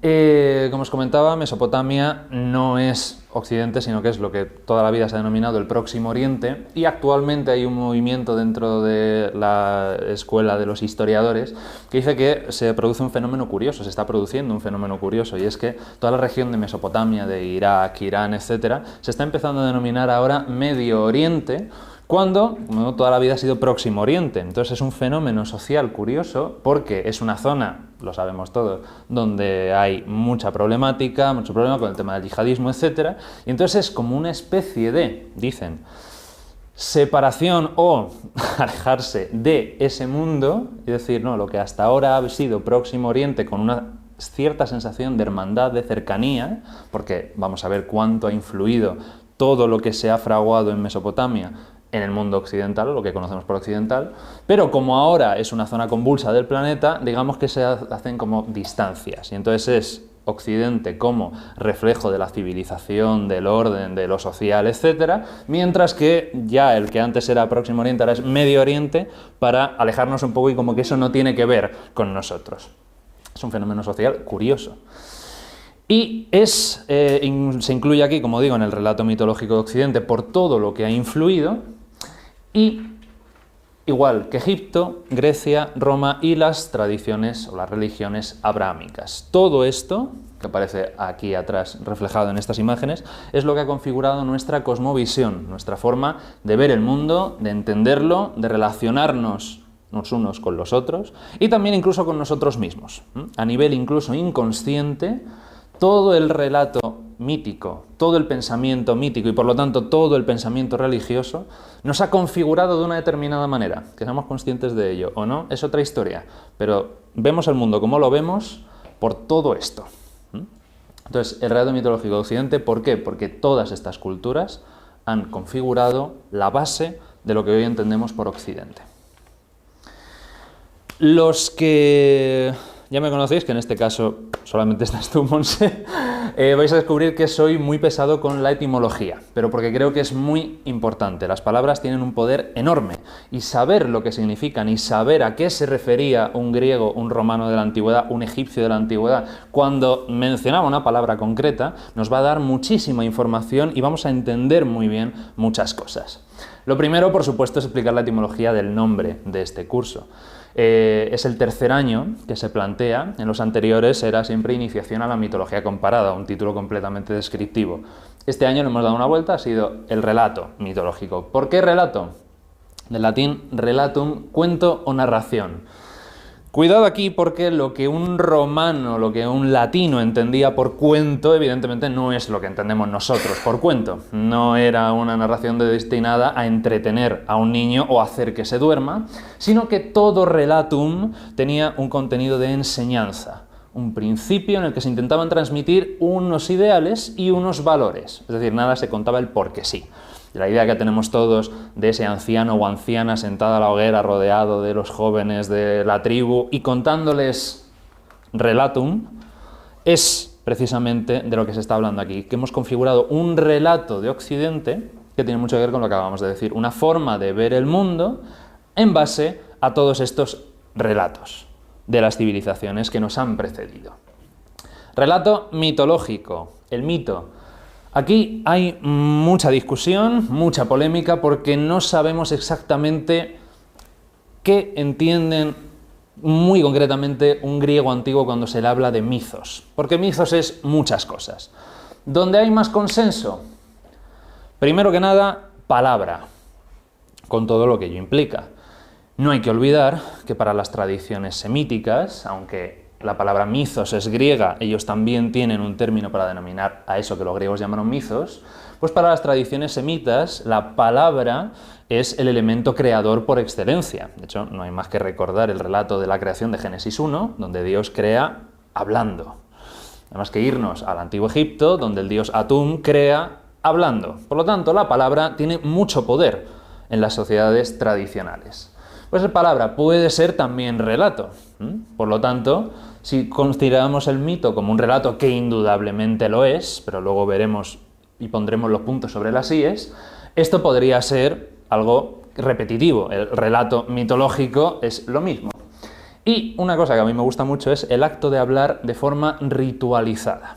Como os comentaba, Mesopotamia no es Occidente, sino que es lo que toda la vida se ha denominado el Próximo Oriente, y actualmente hay un movimiento dentro de la escuela de los historiadores que dice que se produce un fenómeno curioso, se está produciendo un fenómeno curioso, y es que toda la región de Mesopotamia, de Irak, Irán, etc., se está empezando a denominar ahora Medio Oriente, cuando toda la vida ha sido Próximo Oriente. Entonces es un fenómeno social curioso porque es una zona, lo sabemos todos, donde hay mucha problemática, mucho problema con el tema del yihadismo, etc. Y entonces es como una especie de, dicen, separación o alejarse de ese mundo, es decir, no, lo que hasta ahora ha sido Próximo Oriente con una cierta sensación de hermandad, de cercanía, porque vamos a ver cuánto ha influido todo lo que se ha fraguado en Mesopotamia en el mundo occidental, o lo que conocemos por occidental, pero como ahora es una zona convulsa del planeta, digamos que se hacen como distancias, y entonces es Occidente como reflejo de la civilización, del orden, de lo social, etc., mientras que ya el que antes era Próximo Oriente ahora es Medio Oriente, para alejarnos un poco y como que eso no tiene que ver con nosotros. Es un fenómeno social curioso. Y se incluye aquí, como digo, en el relato mitológico de Occidente por todo lo que ha influido, y igual que Egipto, Grecia, Roma y las tradiciones o las religiones abrahámicas. Todo esto, que aparece aquí atrás reflejado en estas imágenes, es lo que ha configurado nuestra cosmovisión, nuestra forma de ver el mundo, de entenderlo, de relacionarnos los unos con los otros y también incluso con nosotros mismos. A nivel incluso inconsciente, todo el relato mítico, todo el pensamiento mítico y por lo tanto todo el pensamiento religioso nos ha configurado de una determinada manera. Que seamos conscientes de ello o no es otra historia, pero vemos el mundo como lo vemos por todo esto. Entonces, el relato mitológico de Occidente, ¿por qué? Porque todas estas culturas han configurado la base de lo que hoy entendemos por Occidente. Los que ya me conocéis, que en este caso solamente estás tú, Monse, vais a descubrir que soy muy pesado con la etimología, pero porque creo que es muy importante. Las palabras tienen un poder enorme, y saber lo que significan y saber a qué se refería un griego, un romano de la antigüedad, un egipcio de la antigüedad, cuando mencionaba una palabra concreta, nos va a dar muchísima información y vamos a entender muy bien muchas cosas. Lo primero, por supuesto, es explicar la etimología del nombre de este curso. Es el tercer año que se plantea, en los anteriores era siempre Iniciación a la mitología comparada, un título completamente descriptivo. Este año le hemos dado una vuelta, ha sido el relato mitológico. ¿Por qué relato? Del latín relatum, cuento o narración. Cuidado aquí porque lo que un romano, lo que un latino entendía por cuento, evidentemente no es lo que entendemos nosotros por cuento. No era una narración destinada a entretener a un niño o hacer que se duerma, sino que todo relatum tenía un contenido de enseñanza, un principio en el que se intentaban transmitir unos ideales y unos valores. Es decir, nada se contaba el porque sí. La idea que tenemos todos de ese anciano o anciana sentado a la hoguera rodeado de los jóvenes de la tribu y contándoles relatum es precisamente de lo que se está hablando aquí, que hemos configurado un relato de Occidente que tiene mucho que ver con lo que acabamos de decir, una forma de ver el mundo en base a todos estos relatos de las civilizaciones que nos han precedido. Relato mitológico, el mito. Aquí hay mucha discusión, mucha polémica, porque no sabemos exactamente qué entienden muy concretamente un griego antiguo cuando se le habla de mitos, porque mitos es muchas cosas. ¿Dónde hay más consenso? Primero que nada, palabra, con todo lo que ello implica. No hay que olvidar que para las tradiciones semíticas, aunque la palabra mitos es griega, ellos también tienen un término para denominar a eso que los griegos llamaron mitos, pues para las tradiciones semitas la palabra es el elemento creador por excelencia. De hecho, no hay más que recordar el relato de la creación de Génesis 1, donde Dios crea hablando. Además que irnos al antiguo Egipto, donde el dios Atum crea hablando. Por lo tanto, la palabra tiene mucho poder en las sociedades tradicionales. Pues la palabra puede ser también relato. Por lo tanto, si consideramos el mito como un relato, que indudablemente lo es, pero luego veremos y pondremos los puntos sobre las íes, esto podría ser algo repetitivo. El relato mitológico es lo mismo. Y una cosa que a mí me gusta mucho es el acto de hablar de forma ritualizada.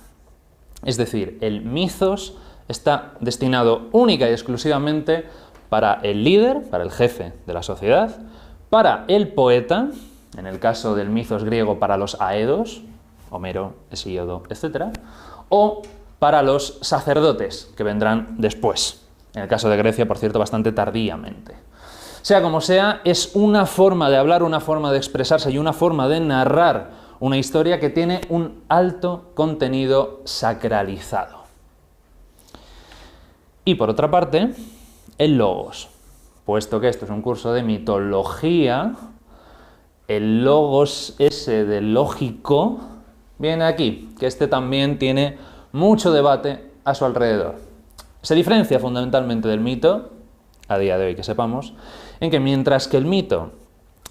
Es decir, el mitos está destinado única y exclusivamente para el líder, para el jefe de la sociedad, para el poeta, en el caso del mitos griego para los aedos, Homero, Hesíodo, etc., o para los sacerdotes, que vendrán después. En el caso de Grecia, por cierto, bastante tardíamente. Sea como sea, es una forma de hablar, una forma de expresarse y una forma de narrar una historia que tiene un alto contenido sacralizado. Y por otra parte, el logos. Puesto que esto es un curso de mitología, el logos ese de lógico viene aquí, que este también tiene mucho debate a su alrededor. Se diferencia fundamentalmente del mito, a día de hoy que sepamos, en que mientras que el mito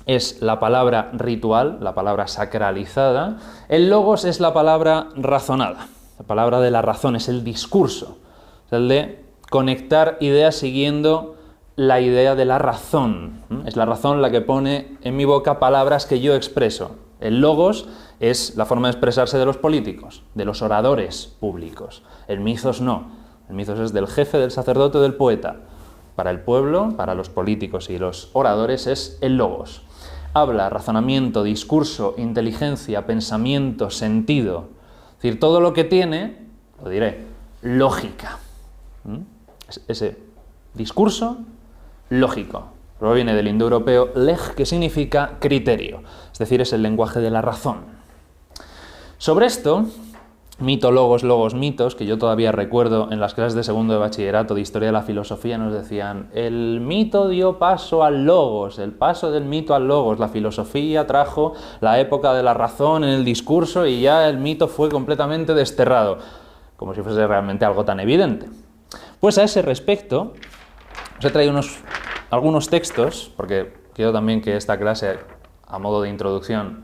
es la palabra ritual, la palabra sacralizada, el logos es la palabra razonada, la palabra de la razón, es el discurso, es el de conectar ideas siguiendo la idea de la razón. Es la razón la que pone en mi boca palabras que yo expreso. El logos es la forma de expresarse de los políticos, de los oradores públicos. El mitos no. El mitos es del jefe, del sacerdote, del poeta. Para el pueblo, para los políticos y los oradores es el logos. Habla, razonamiento, discurso, inteligencia, pensamiento, sentido. Es decir, todo lo que tiene, lo diré, lógica. Ese discurso lógico. Proviene del indoeuropeo leg, que significa criterio. Es decir, es el lenguaje de la razón. Sobre esto, mito, logos, mitos, que yo todavía recuerdo en las clases de segundo de bachillerato de Historia de la Filosofía, nos decían, el mito dio paso al logos, el paso del mito al logos, la filosofía trajo la época de la razón en el discurso y ya el mito fue completamente desterrado, como si fuese realmente algo tan evidente. Pues a ese respecto, os he traído algunos textos, porque quiero también que esta clase, a modo de introducción,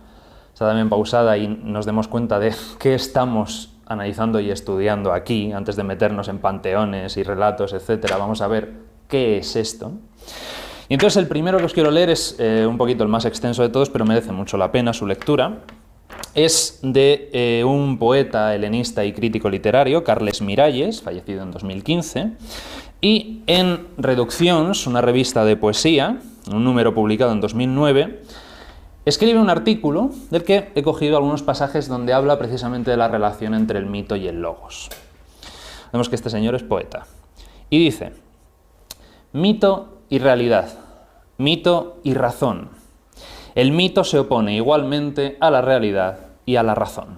sea también pausada y nos demos cuenta de qué estamos analizando y estudiando aquí, antes de meternos en panteones y relatos, etc. Vamos a ver qué es esto. Y entonces el primero que os quiero leer es un poquito el más extenso de todos, pero merece mucho la pena su lectura. Es de un poeta helenista y crítico literario, Carles Miralles, fallecido en 2015, y en Reduccions, una revista de poesía, un número publicado en 2009, escribe un artículo del que he cogido algunos pasajes donde habla precisamente de la relación entre el mito y el logos. Vemos que este señor es poeta. Y dice, mito y realidad, mito y razón. El mito se opone igualmente a la realidad y a la razón.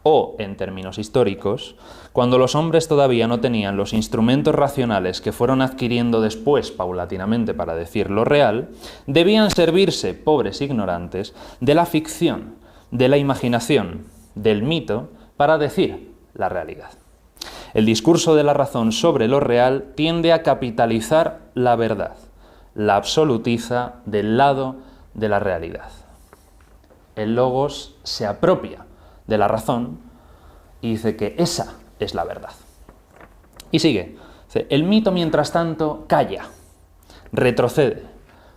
O, en términos históricos, cuando los hombres todavía no tenían los instrumentos racionales que fueron adquiriendo después paulatinamente para decir lo real, debían servirse, pobres ignorantes, de la ficción, de la imaginación, del mito, para decir la realidad. El discurso de la razón sobre lo real tiende a capitalizar la verdad, la absolutiza del lado de la realidad. El logos se apropia de la razón y dice que esa es la verdad. Y sigue. Dice, el mito, mientras tanto, calla, retrocede,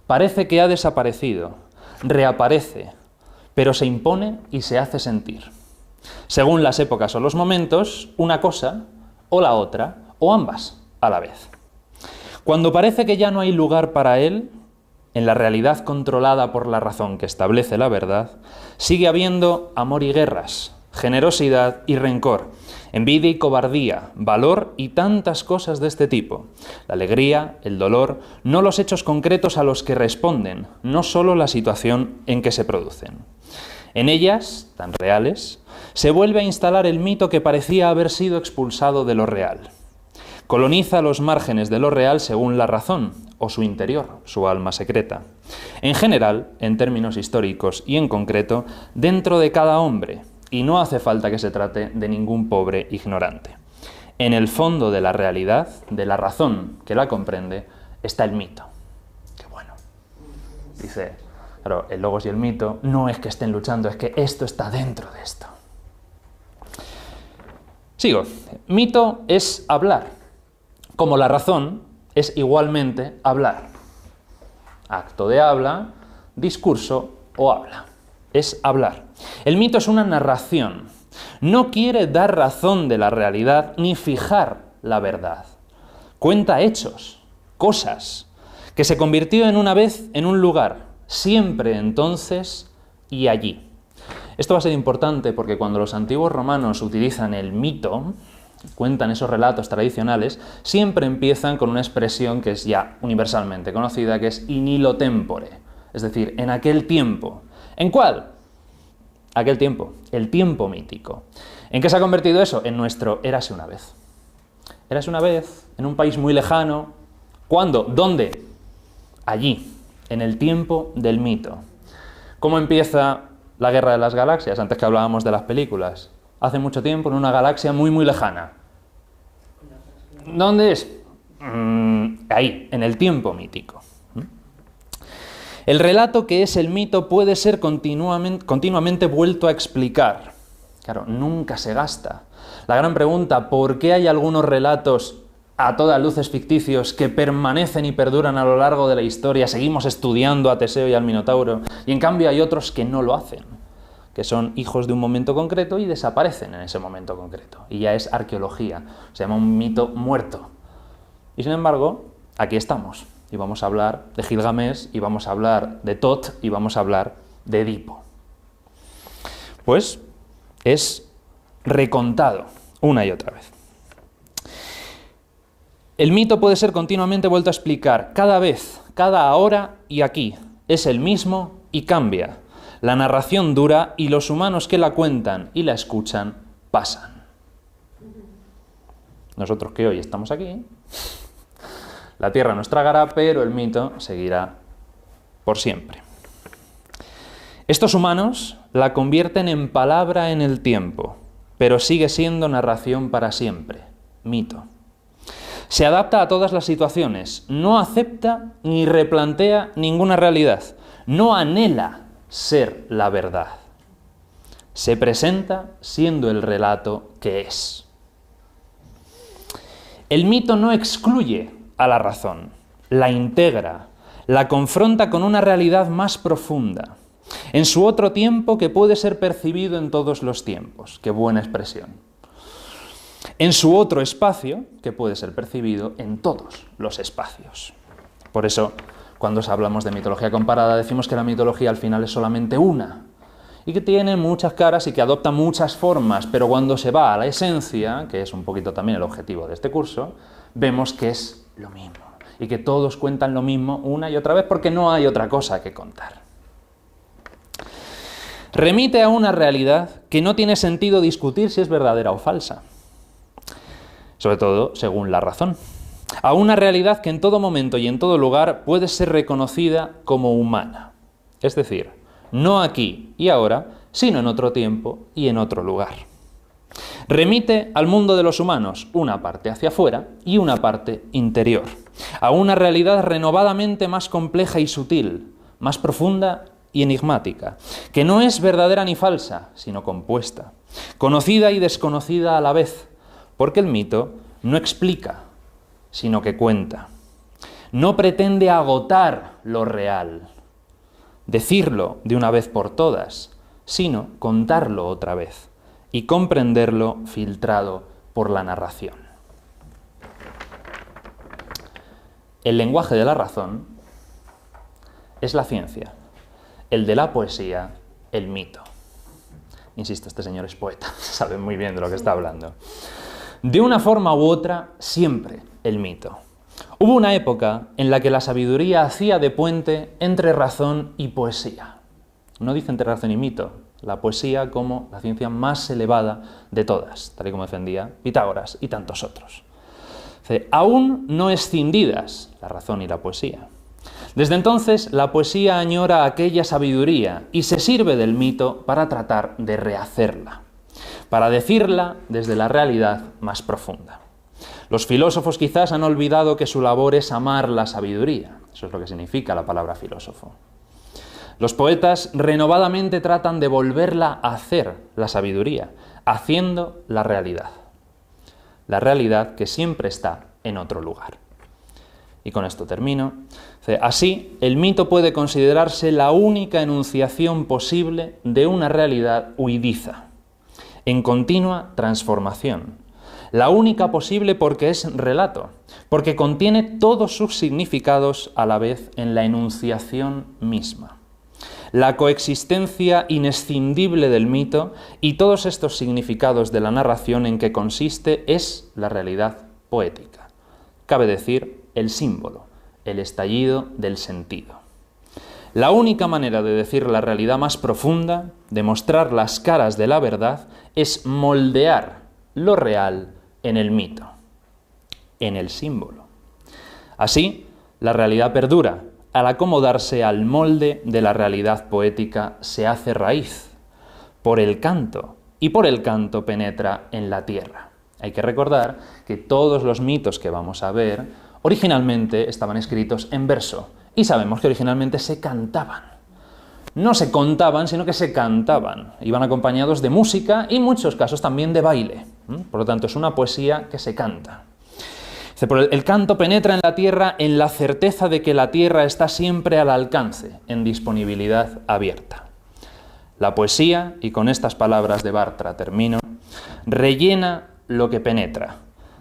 parece que ha desaparecido, reaparece, pero se impone y se hace sentir. Según las épocas o los momentos, una cosa o la otra, o ambas a la vez. Cuando parece que ya no hay lugar para él, en la realidad controlada por la razón que establece la verdad, sigue habiendo amor y guerras, generosidad y rencor, envidia y cobardía, valor y tantas cosas de este tipo. La alegría, el dolor, no los hechos concretos a los que responden, no solo la situación en que se producen. En ellas, tan reales, se vuelve a instalar el mito que parecía haber sido expulsado de lo real. Coloniza los márgenes de lo real según la razón, o su interior, su alma secreta. En general, en términos históricos y en concreto, dentro de cada hombre, y no hace falta que se trate de ningún pobre ignorante. En el fondo de la realidad, de la razón que la comprende, está el mito. Qué bueno. Dice, claro, el logos y el mito no es que estén luchando, es que esto está dentro de esto. Sigo. Mito es hablar, como la razón es igualmente hablar. Acto de habla, discurso o habla. es hablar. El mito es una narración. No quiere dar razón de la realidad ni fijar la verdad. Cuenta hechos, cosas, que se convirtió en una vez en un lugar, siempre entonces y allí. Esto va a ser importante porque cuando los antiguos romanos utilizan el mito, cuentan esos relatos tradicionales, siempre empiezan con una expresión que es ya universalmente conocida, que es in illo tempore, es decir, en aquel tiempo. ¿En cuál? Aquel tiempo, el tiempo mítico. ¿En qué se ha convertido eso? En nuestro érase una vez. Érase una vez, en un país muy lejano. ¿Cuándo? ¿Dónde? Allí, en el tiempo del mito. ¿Cómo empieza la Guerra de las Galaxias? Antes que hablábamos de las películas. Hace mucho tiempo, en una galaxia muy, muy lejana. ¿Dónde es? Ahí, en el tiempo mítico. El relato que es el mito puede ser continuamente vuelto a explicar. Claro, nunca se gasta. La gran pregunta, ¿por qué hay algunos relatos a todas luces ficticios que permanecen y perduran a lo largo de la historia? Seguimos estudiando a Teseo y al Minotauro, y en cambio hay otros que no lo hacen, que son hijos de un momento concreto y desaparecen en ese momento concreto. Y ya es arqueología, se llama un mito muerto. Y sin embargo, aquí estamos. Y vamos a hablar de Gilgamesh, y vamos a hablar de Tot, y vamos a hablar de Edipo. Pues es recontado una y otra vez. El mito puede ser continuamente vuelto a explicar, cada vez, cada hora y aquí. Es el mismo y cambia. La narración dura y los humanos que la cuentan y la escuchan pasan. Nosotros que hoy estamos aquí, la tierra nos tragará, pero el mito seguirá por siempre. Estos humanos la convierten en palabra en el tiempo, pero sigue siendo narración para siempre, mito. Se adapta a todas las situaciones, no acepta ni replantea ninguna realidad, no anhela ser la verdad. Se presenta siendo el relato que es. El mito no excluye a la razón, la integra, la confronta con una realidad más profunda, en su otro tiempo que puede ser percibido en todos los tiempos. Qué buena expresión. En su otro espacio que puede ser percibido en todos los espacios. Por eso, cuando hablamos de mitología comparada, decimos que la mitología al final es solamente una, y que tiene muchas caras y que adopta muchas formas, pero cuando se va a la esencia, que es un poquito también el objetivo de este curso, vemos que es lo mismo, y que todos cuentan lo mismo una y otra vez porque no hay otra cosa que contar. Remite a una realidad que no tiene sentido discutir si es verdadera o falsa, sobre todo según la razón. A una realidad que en todo momento y en todo lugar puede ser reconocida como humana. Es decir, no aquí y ahora, sino en otro tiempo y en otro lugar. Remite al mundo de los humanos, una parte hacia afuera y una parte interior. A una realidad renovadamente más compleja y sutil, más profunda y enigmática, que no es verdadera ni falsa, sino compuesta, conocida y desconocida a la vez, porque el mito no explica, sino que cuenta. No pretende agotar lo real, decirlo de una vez por todas, sino contarlo otra vez y comprenderlo filtrado por la narración. El lenguaje de la razón es la ciencia, el de la poesía, el mito. Insisto, este señor es poeta, sabe muy bien de lo que está hablando. De una forma u otra, siempre el mito. Hubo una época en la que la sabiduría hacía de puente entre razón y poesía. No dice entre razón y mito, la poesía como la ciencia más elevada de todas, tal y como defendía Pitágoras y tantos otros. Aún no escindidas la razón y la poesía. Desde entonces, la poesía añora aquella sabiduría y se sirve del mito para tratar de rehacerla, para decirla desde la realidad más profunda. Los filósofos quizás han olvidado que su labor es amar la sabiduría. Eso es lo que significa la palabra filósofo. Los poetas renovadamente tratan de volverla a hacer, la sabiduría, haciendo la realidad que siempre está en otro lugar. Y con esto termino. Así, el mito puede considerarse la única enunciación posible de una realidad huidiza, en continua transformación. La única posible porque es relato, porque contiene todos sus significados a la vez en la enunciación misma. La coexistencia inescindible del mito y todos estos significados de la narración en que consiste es la realidad poética. Cabe decir, el símbolo, el estallido del sentido. La única manera de decir la realidad más profunda, de mostrar las caras de la verdad, es moldear lo real en el mito, en el símbolo. Así, la realidad perdura. Al acomodarse al molde de la realidad poética, se hace raíz por el canto, y por el canto penetra en la tierra. Hay que recordar que todos los mitos que vamos a ver originalmente estaban escritos en verso, y sabemos que originalmente se cantaban. No se contaban, sino que se cantaban. Iban acompañados de música y en muchos casos también de baile. Por lo tanto, es una poesía que se canta. El canto penetra en la tierra en la certeza de que la tierra está siempre al alcance, en disponibilidad abierta. La poesía, y con estas palabras de Bartra termino, rellena lo que penetra,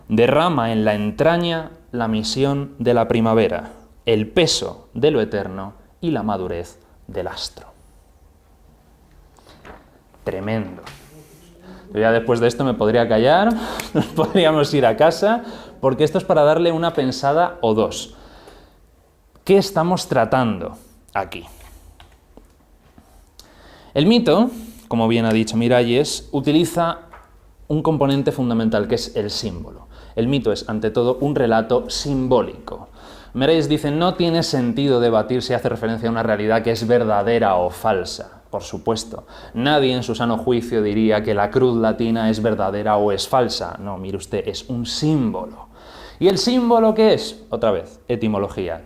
derrama en la entraña la misión de la primavera, el peso de lo eterno y la madurez del astro. Tremendo. Yo ya después de esto me podría callar, nos podríamos ir a casa, porque esto es para darle una pensada o dos. ¿Qué estamos tratando aquí? El mito, como bien ha dicho Miralles, utiliza un componente fundamental que es el símbolo. El mito es, ante todo, un relato simbólico. Miralles dice, no tiene sentido debatir si hace referencia a una realidad que es verdadera o falsa. Por supuesto, nadie en su sano juicio diría que la cruz latina es verdadera o es falsa. No, mire usted, es un símbolo. ¿Y el símbolo qué es? Otra vez, etimología.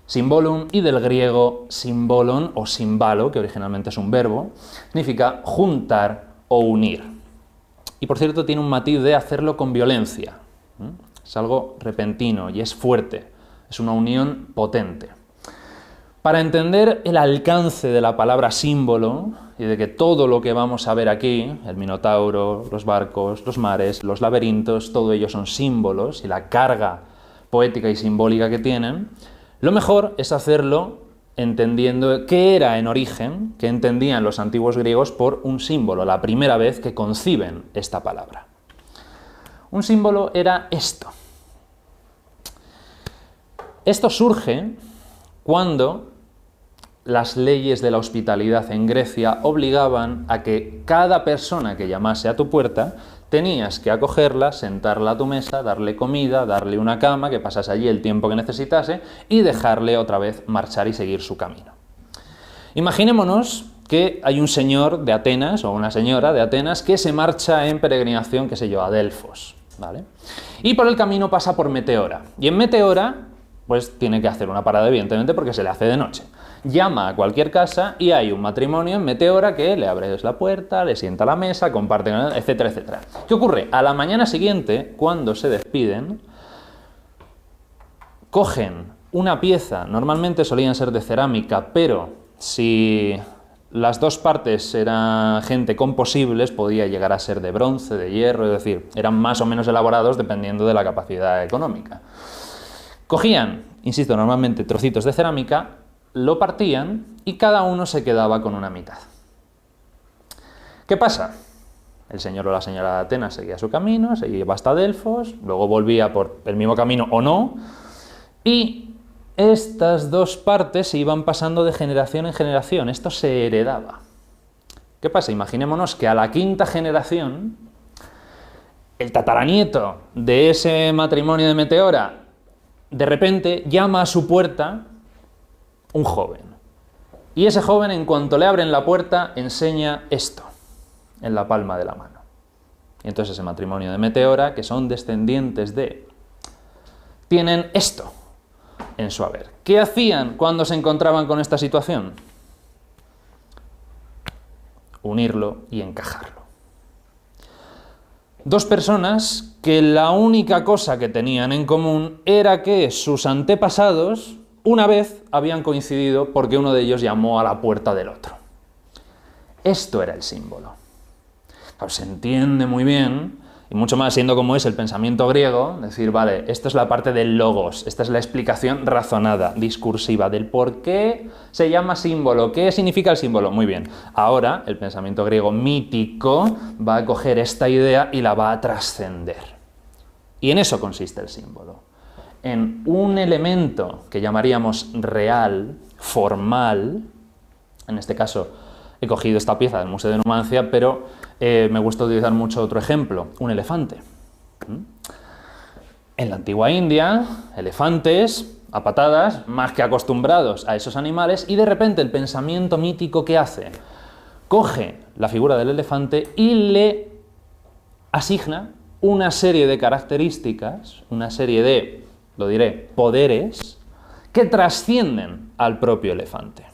Symbolum, y del griego symbolon o simbalo, que originalmente es un verbo, significa juntar o unir. Y por cierto, tiene un matiz de hacerlo con violencia. Es algo repentino y es fuerte. Es una unión potente. Para entender el alcance de la palabra símbolo y de que todo lo que vamos a ver aquí, el minotauro, los barcos, los mares, los laberintos, todo ello son símbolos y la carga poética y simbólica que tienen, lo mejor es hacerlo entendiendo qué era en origen, qué entendían los antiguos griegos por un símbolo, la primera vez que conciben esta palabra. Un símbolo era esto. Esto surge cuando las leyes de la hospitalidad en Grecia obligaban a que cada persona que llamase a tu puerta tenías que acogerla, sentarla a tu mesa, darle comida, darle una cama, que pasase allí el tiempo que necesitase y dejarle otra vez marchar y seguir su camino. Imaginémonos que hay un señor de Atenas o una señora de Atenas que se marcha en peregrinación, qué sé yo, a Delfos, ¿vale? Y por el camino pasa por Meteora. Y en Meteora pues tiene que hacer una parada, evidentemente, porque se le hace de noche. Llama a cualquier casa y hay un matrimonio en Meteora que le abres la puerta, le sienta a la mesa, comparten, etcétera, etcétera. ¿Qué ocurre? A la mañana siguiente, cuando se despiden, cogen una pieza, normalmente solían ser de cerámica, pero si las dos partes eran gente con posibles, podía llegar a ser de bronce, de hierro, es decir, eran más o menos elaborados dependiendo de la capacidad económica. Cogían, insisto, normalmente trocitos de cerámica, lo partían y cada uno se quedaba con una mitad. ¿Qué pasa? El señor o la señora de Atenas seguía su camino, se iba hasta Delfos, luego volvía por el mismo camino o no, y estas dos partes se iban pasando de generación en generación, esto se heredaba. ¿Qué pasa? Imaginémonos que a la quinta generación, el tataranieto de ese matrimonio de Meteora, de repente llama a su puerta un joven. Y ese joven, en cuanto le abren la puerta, enseña esto en la palma de la mano. Y entonces ese matrimonio de Meteora, que son descendientes de, tienen esto en su haber. ¿Qué hacían cuando se encontraban con esta situación? Unirlo y encajarlo. dos personas que la única cosa que tenían en común era que sus antepasados una vez habían coincidido porque uno de ellos llamó a la puerta del otro. Esto era el símbolo. Claro, se entiende muy bien, y mucho más siendo como es el pensamiento griego, decir, vale, esto es la parte del logos, esta es la explicación razonada, discursiva, del por qué se llama símbolo, qué significa el símbolo. Muy bien, ahora el pensamiento griego mítico va a coger esta idea y la va a trascender. Y en eso consiste el símbolo. En un elemento que llamaríamos real, formal, en este caso he cogido esta pieza del Museo de Numancia, pero me gusta utilizar mucho otro ejemplo, un elefante. En la antigua India, elefantes a patadas, más que acostumbrados a esos animales, y de repente el pensamiento mítico ¿qué hace? Coge la figura del elefante y le asigna una serie de características, una serie de, lo diré, poderes, que trascienden al propio elefante.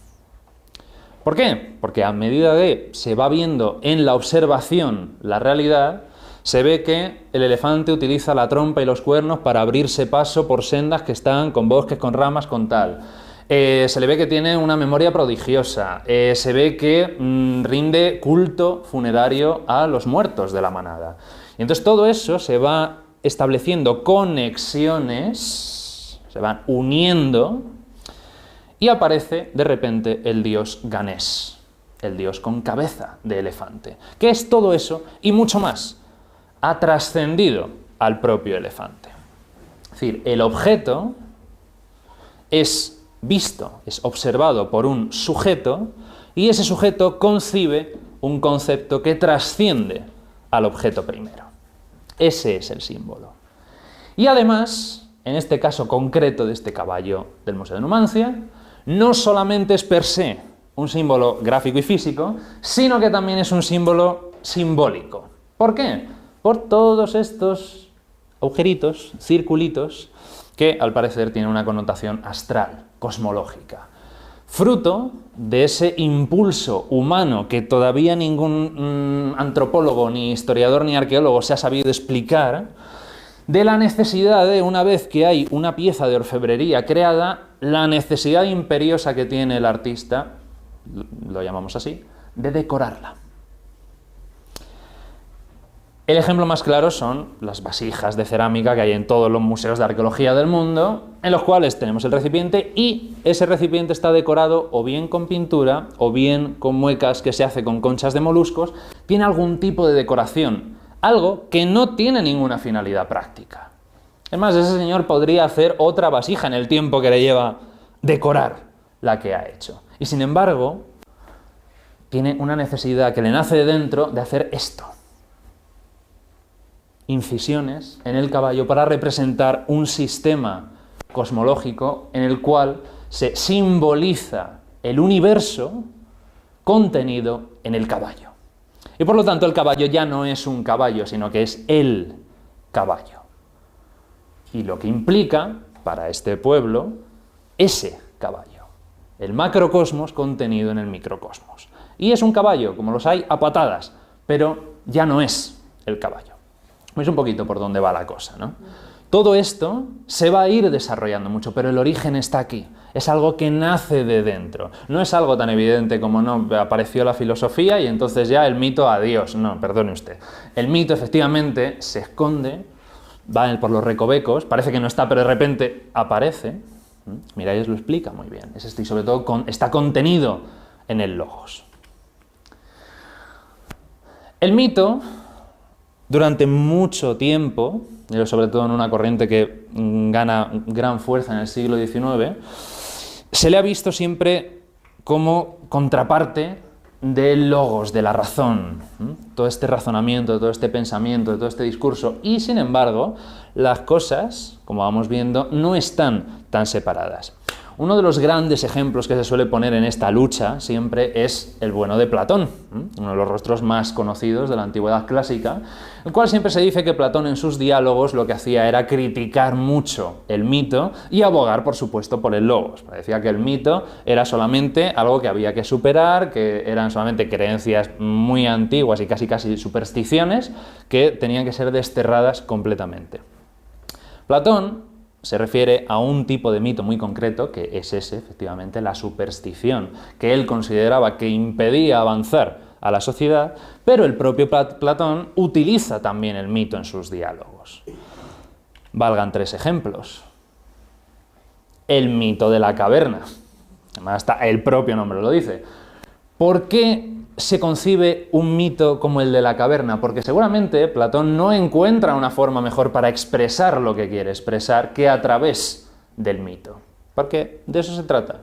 ¿Por qué? Porque a medida que se va viendo en la observación la realidad, se ve que el elefante utiliza la trompa y los cuernos para abrirse paso por sendas que están con bosques, con ramas, con tal. Se le ve que tiene una memoria prodigiosa, se ve que rinde culto funerario a los muertos de la manada. Y entonces todo eso se va estableciendo conexiones, se van uniendo, y aparece de repente el dios Ganés, el dios con cabeza de elefante. ¿Qué es todo eso? Y mucho más. Ha trascendido al propio elefante. Es decir, el objeto es visto, es observado por un sujeto, y ese sujeto concibe un concepto que trasciende al objeto primero. Ese es el símbolo. Y además, en este caso concreto de este caballo del Museo de Numancia, no solamente es per se un símbolo gráfico y físico, sino que también es un símbolo simbólico. ¿Por qué? Por todos estos agujeritos, circulitos, que al parecer tienen una connotación astral, cosmológica. Fruto de ese impulso humano que todavía ningún antropólogo, ni historiador, ni arqueólogo se ha sabido explicar, de la necesidad de, una vez que hay una pieza de orfebrería creada, la necesidad imperiosa que tiene el artista, lo llamamos así, de decorarla. El ejemplo más claro son las vasijas de cerámica que hay en todos los museos de arqueología del mundo, en los cuales tenemos el recipiente y ese recipiente está decorado o bien con pintura o bien con muecas que se hace con conchas de moluscos, tiene algún tipo de decoración, algo que no tiene ninguna finalidad práctica. Es más, ese señor podría hacer otra vasija en el tiempo que le lleva decorar la que ha hecho. Y sin embargo, tiene una necesidad que le nace de dentro de hacer esto. Incisiones en el caballo para representar un sistema cosmológico en el cual se simboliza el universo contenido en el caballo. Y por lo tanto el caballo ya no es un caballo, sino que es el caballo. Y lo que implica para este pueblo ese caballo, el macrocosmos contenido en el microcosmos. Y es un caballo, como los hay, a patadas, pero ya no es el caballo. Es un poquito por dónde va la cosa, ¿no? Todo esto se va a ir desarrollando mucho, pero el origen está aquí. Es algo que nace de dentro. No es algo tan evidente como no apareció la filosofía y entonces ya el mito adiós. No, perdone usted. El mito efectivamente se esconde, va por los recovecos, parece que no está, pero de repente aparece. Miralles lo explica muy bien. Es esto y sobre todo está contenido en el logos. El mito, durante mucho tiempo, sobre todo en una corriente que gana gran fuerza en el siglo XIX, se le ha visto siempre como contraparte del logos, de la razón, todo este razonamiento, todo este pensamiento, todo este discurso, y sin embargo, las cosas, como vamos viendo, no están tan separadas. Uno de los grandes ejemplos que se suele poner en esta lucha siempre es el bueno de Platón, uno de los rostros más conocidos de la antigüedad clásica, el cual siempre se dice que Platón en sus diálogos lo que hacía era criticar mucho el mito y abogar, por supuesto, por el logos. Decía que el mito era solamente algo que había que superar, que eran solamente creencias muy antiguas y casi supersticiones que tenían que ser desterradas completamente. Platón se refiere a un tipo de mito muy concreto, que es ese, efectivamente, la superstición, que él consideraba que impedía avanzar a la sociedad, pero el propio Platón utiliza también el mito en sus diálogos. Valgan 3 ejemplos. El mito de la caverna. Además, hasta el propio nombre lo dice. ¿Por qué se concibe un mito como el de la caverna? Porque seguramente Platón no encuentra una forma mejor para expresar lo que quiere expresar que a través del mito. Porque de eso se trata,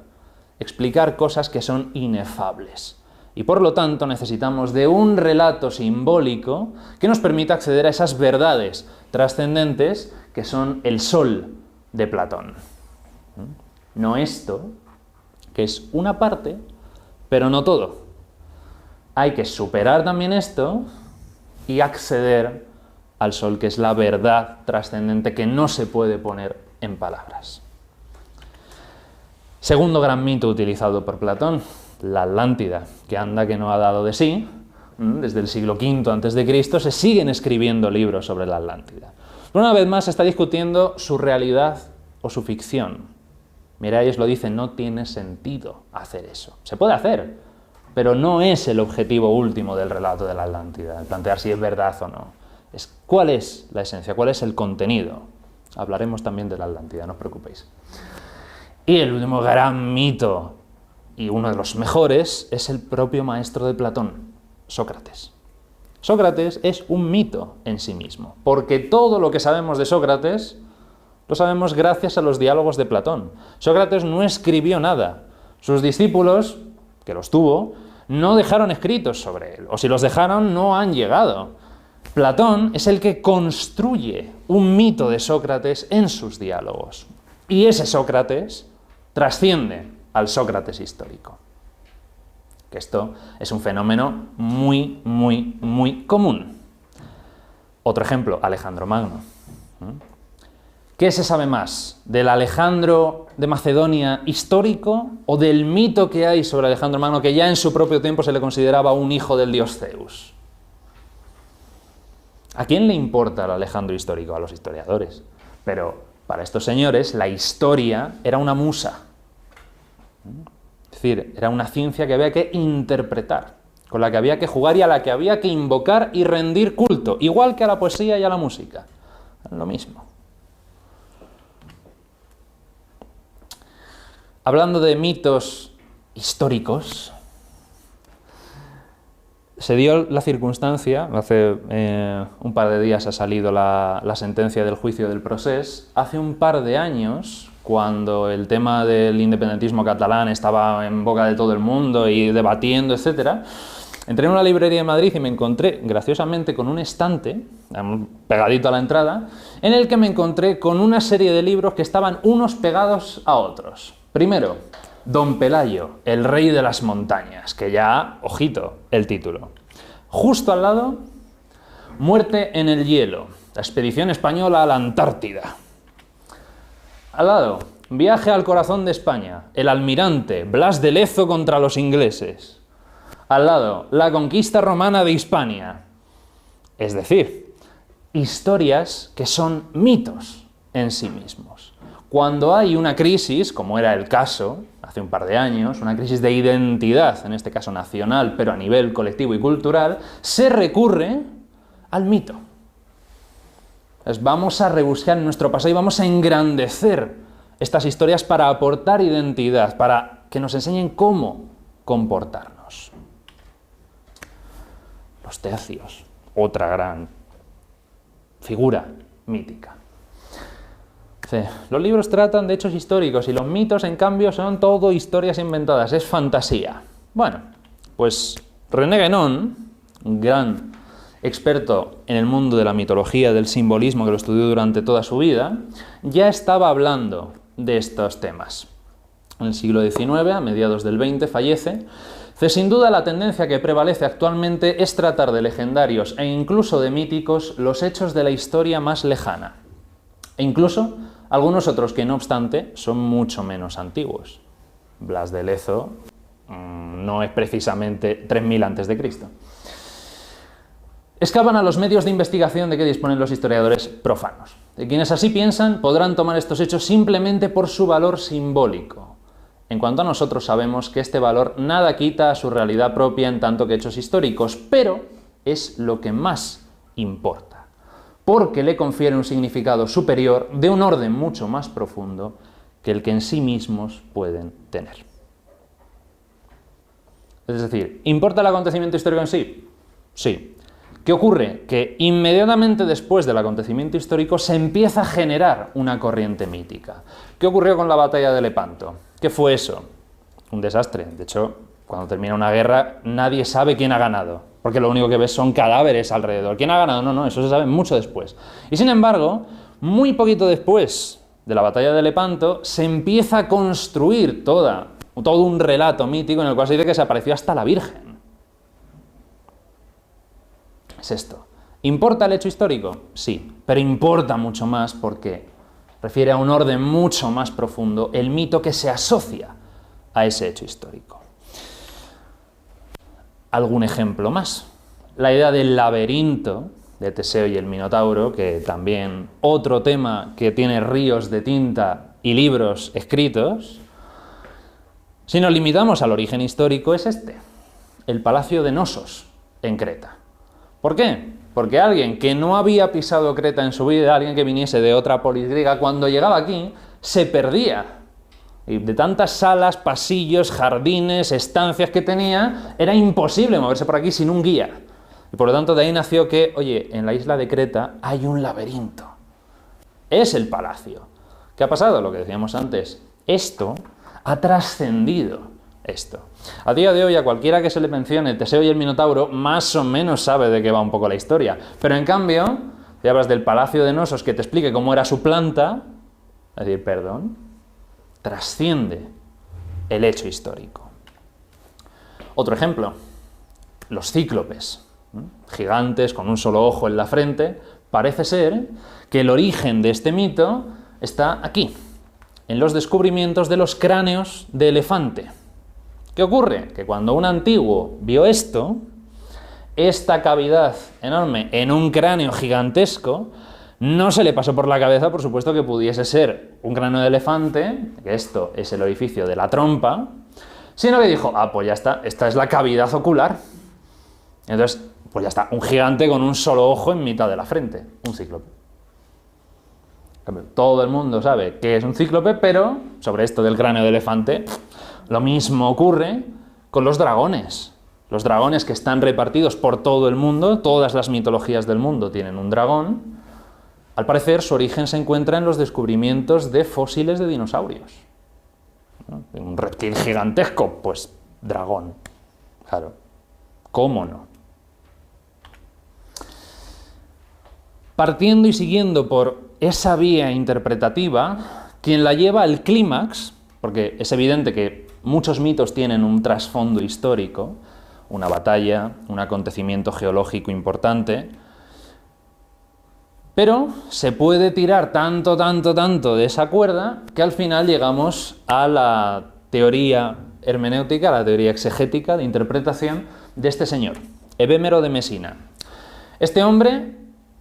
explicar cosas que son inefables. Y por lo tanto necesitamos de un relato simbólico que nos permita acceder a esas verdades trascendentes que son el sol de Platón. No esto, que es una parte, pero no todo. Hay que superar también esto y acceder al sol, que es la verdad trascendente que no se puede poner en palabras. Segundo gran mito utilizado por Platón, la Atlántida, que anda que no ha dado de sí. Desde el siglo V a.C. se siguen escribiendo libros sobre la Atlántida. Pero una vez más se está discutiendo su realidad o su ficción. Miralles lo dice, no tiene sentido hacer eso. Se puede hacer, pero no es el objetivo último del relato de la Atlántida, el plantear si es verdad o no. Es cuál es la esencia, cuál es el contenido. Hablaremos también de la Atlántida, no os preocupéis. Y el último gran mito, y uno de los mejores, es el propio maestro de Platón, Sócrates. Sócrates es un mito en sí mismo, porque todo lo que sabemos de Sócrates lo sabemos gracias a los diálogos de Platón. Sócrates no escribió nada. Sus discípulos, que los tuvo, no dejaron escritos sobre él, o si los dejaron no han llegado. Platón es el que construye un mito de Sócrates en sus diálogos. Y ese Sócrates trasciende al Sócrates histórico. Que esto es un fenómeno muy común. Otro ejemplo, Alejandro Magno. ¿Qué se sabe más? ¿Del Alejandro de Macedonia histórico o del mito que hay sobre Alejandro Magno, que ya en su propio tiempo se le consideraba un hijo del dios Zeus? ¿A quién le importa el Alejandro histórico? A los historiadores. Pero para estos señores la historia era una musa. Es decir, era una ciencia que había que interpretar, con la que había que jugar y a la que había que invocar y rendir culto, igual que a la poesía y a la música. Lo mismo. Hablando de mitos históricos, se dio la circunstancia, hace un par de días ha salido la sentencia del juicio del Procés, hace un par de años, cuando el tema del independentismo catalán estaba en boca de todo el mundo y debatiendo, etc., entré en una librería de Madrid y me encontré, graciosamente, con un estante, pegadito a la entrada, en el que me encontré con una serie de libros que estaban unos pegados a otros. Primero, Don Pelayo, el rey de las montañas, que ya, ojito, el título. Justo al lado, Muerte en el hielo, la expedición española a la Antártida. Al lado, Viaje al corazón de España, el almirante, Blas de Lezo contra los ingleses. Al lado, La conquista romana de Hispania. Es decir, historias que son mitos en sí mismos. Cuando hay una crisis, como era el caso hace un par de años, una crisis de identidad, en este caso nacional, pero a nivel colectivo y cultural, se recurre al mito. Entonces, vamos a rebuscar en nuestro pasado y vamos a engrandecer estas historias para aportar identidad, para que nos enseñen cómo comportarnos. Los tercios, otra gran figura mítica. Sí, los libros tratan de hechos históricos y los mitos, en cambio, son todo historias inventadas, es fantasía. Bueno, pues René Guénon, un gran experto en el mundo de la mitología, del simbolismo, que lo estudió durante toda su vida, ya estaba hablando de estos temas. en el siglo XIX, a mediados del XX, fallece. Sin duda la tendencia que prevalece actualmente es tratar de legendarios e incluso de míticos los hechos de la historia más lejana, e incluso algunos otros que no obstante son mucho menos antiguos. Blas de Lezo no es precisamente 3000 a.C. Escapan a los medios de investigación de que disponen los historiadores profanos. De quienes así piensan podrán tomar estos hechos simplemente por su valor simbólico. En cuanto a nosotros sabemos que este valor nada quita a su realidad propia en tanto que hechos históricos, pero es lo que más importa, porque le confiere un significado superior de un orden mucho más profundo que el que en sí mismos pueden tener. Es decir, ¿importa el acontecimiento histórico en sí? Sí. ¿Qué ocurre? Que inmediatamente después del acontecimiento histórico se empieza a generar una corriente mítica. ¿Qué ocurrió con la batalla de Lepanto? ¿Qué fue eso? Un desastre. De hecho, cuando termina una guerra, nadie sabe quién ha ganado, porque lo único que ves son cadáveres alrededor. ¿Quién ha ganado? No, eso se sabe mucho después. Y sin embargo, muy poquito después de la batalla de Lepanto, se empieza a construir todo un relato mítico en el cual se dice que se apareció hasta la Virgen. Es esto. ¿Importa el hecho histórico? Sí, pero importa mucho más porque refiere a un orden mucho más profundo el mito que se asocia a ese hecho histórico. ¿Algún ejemplo más? La idea del laberinto de Teseo y el Minotauro, que también otro tema que tiene ríos de tinta y libros escritos. Si nos limitamos al origen histórico es este, el palacio de Nosos en Creta. ¿Por qué? Porque alguien que no había pisado Creta en su vida, alguien que viniese de otra polis griega, cuando llegaba aquí se perdía. Y de tantas salas, pasillos, jardines, estancias que tenía, era imposible moverse por aquí sin un guía. Y por lo tanto de ahí nació que, oye, en la isla de Creta hay un laberinto. Es el palacio. ¿Qué ha pasado? Lo que decíamos antes. Esto ha trascendido esto. A día de hoy, a cualquiera que se le mencione Teseo y el Minotauro, más o menos sabe de qué va un poco la historia. Pero en cambio, si hablas del palacio de Nosos que te explique cómo era su planta, es decir, perdón, trasciende el hecho histórico. Otro ejemplo, los cíclopes, gigantes con un solo ojo en la frente. Parece ser que el origen de este mito está aquí, en los descubrimientos de los cráneos de elefante. ¿Qué ocurre? Que cuando un antiguo vio esto, esta cavidad enorme en un cráneo gigantesco, no se le pasó por la cabeza, por supuesto, que pudiese ser un cráneo de elefante, que esto es el orificio de la trompa, sino que dijo, pues ya está, esta es la cavidad ocular. Entonces, pues ya está, un gigante con un solo ojo en mitad de la frente, un cíclope. Todo el mundo sabe que es un cíclope, pero sobre esto del cráneo de elefante, lo mismo ocurre con los dragones. Los dragones que están repartidos por todo el mundo, todas las mitologías del mundo tienen un dragón. Al parecer, su origen se encuentra en los descubrimientos de fósiles de dinosaurios. ¿No? Un reptil gigantesco, pues dragón. Claro, ¿cómo no? Partiendo y siguiendo por esa vía interpretativa, quien la lleva al clímax, porque es evidente que muchos mitos tienen un trasfondo histórico, una batalla, un acontecimiento geológico importante, pero se puede tirar tanto de esa cuerda que al final llegamos a la teoría hermenéutica, a la teoría exegética de interpretación de este señor, Evméro de Mesina. Este hombre,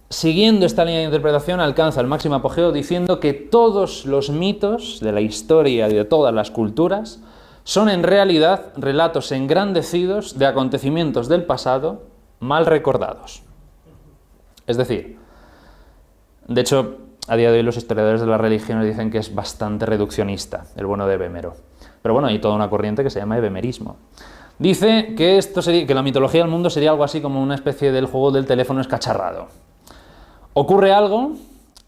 siguiendo esta línea de interpretación, alcanza el máximo apogeo diciendo que todos los mitos de la historia y de todas las culturas son en realidad relatos engrandecidos de acontecimientos del pasado mal recordados. Es decir, de hecho, a día de hoy los historiadores de las religiones dicen que es bastante reduccionista el bueno de Evméro. Pero bueno, hay toda una corriente que se llama evemerismo. Dice que, que la mitología del mundo sería algo así como una especie del juego del teléfono escacharrado. Ocurre algo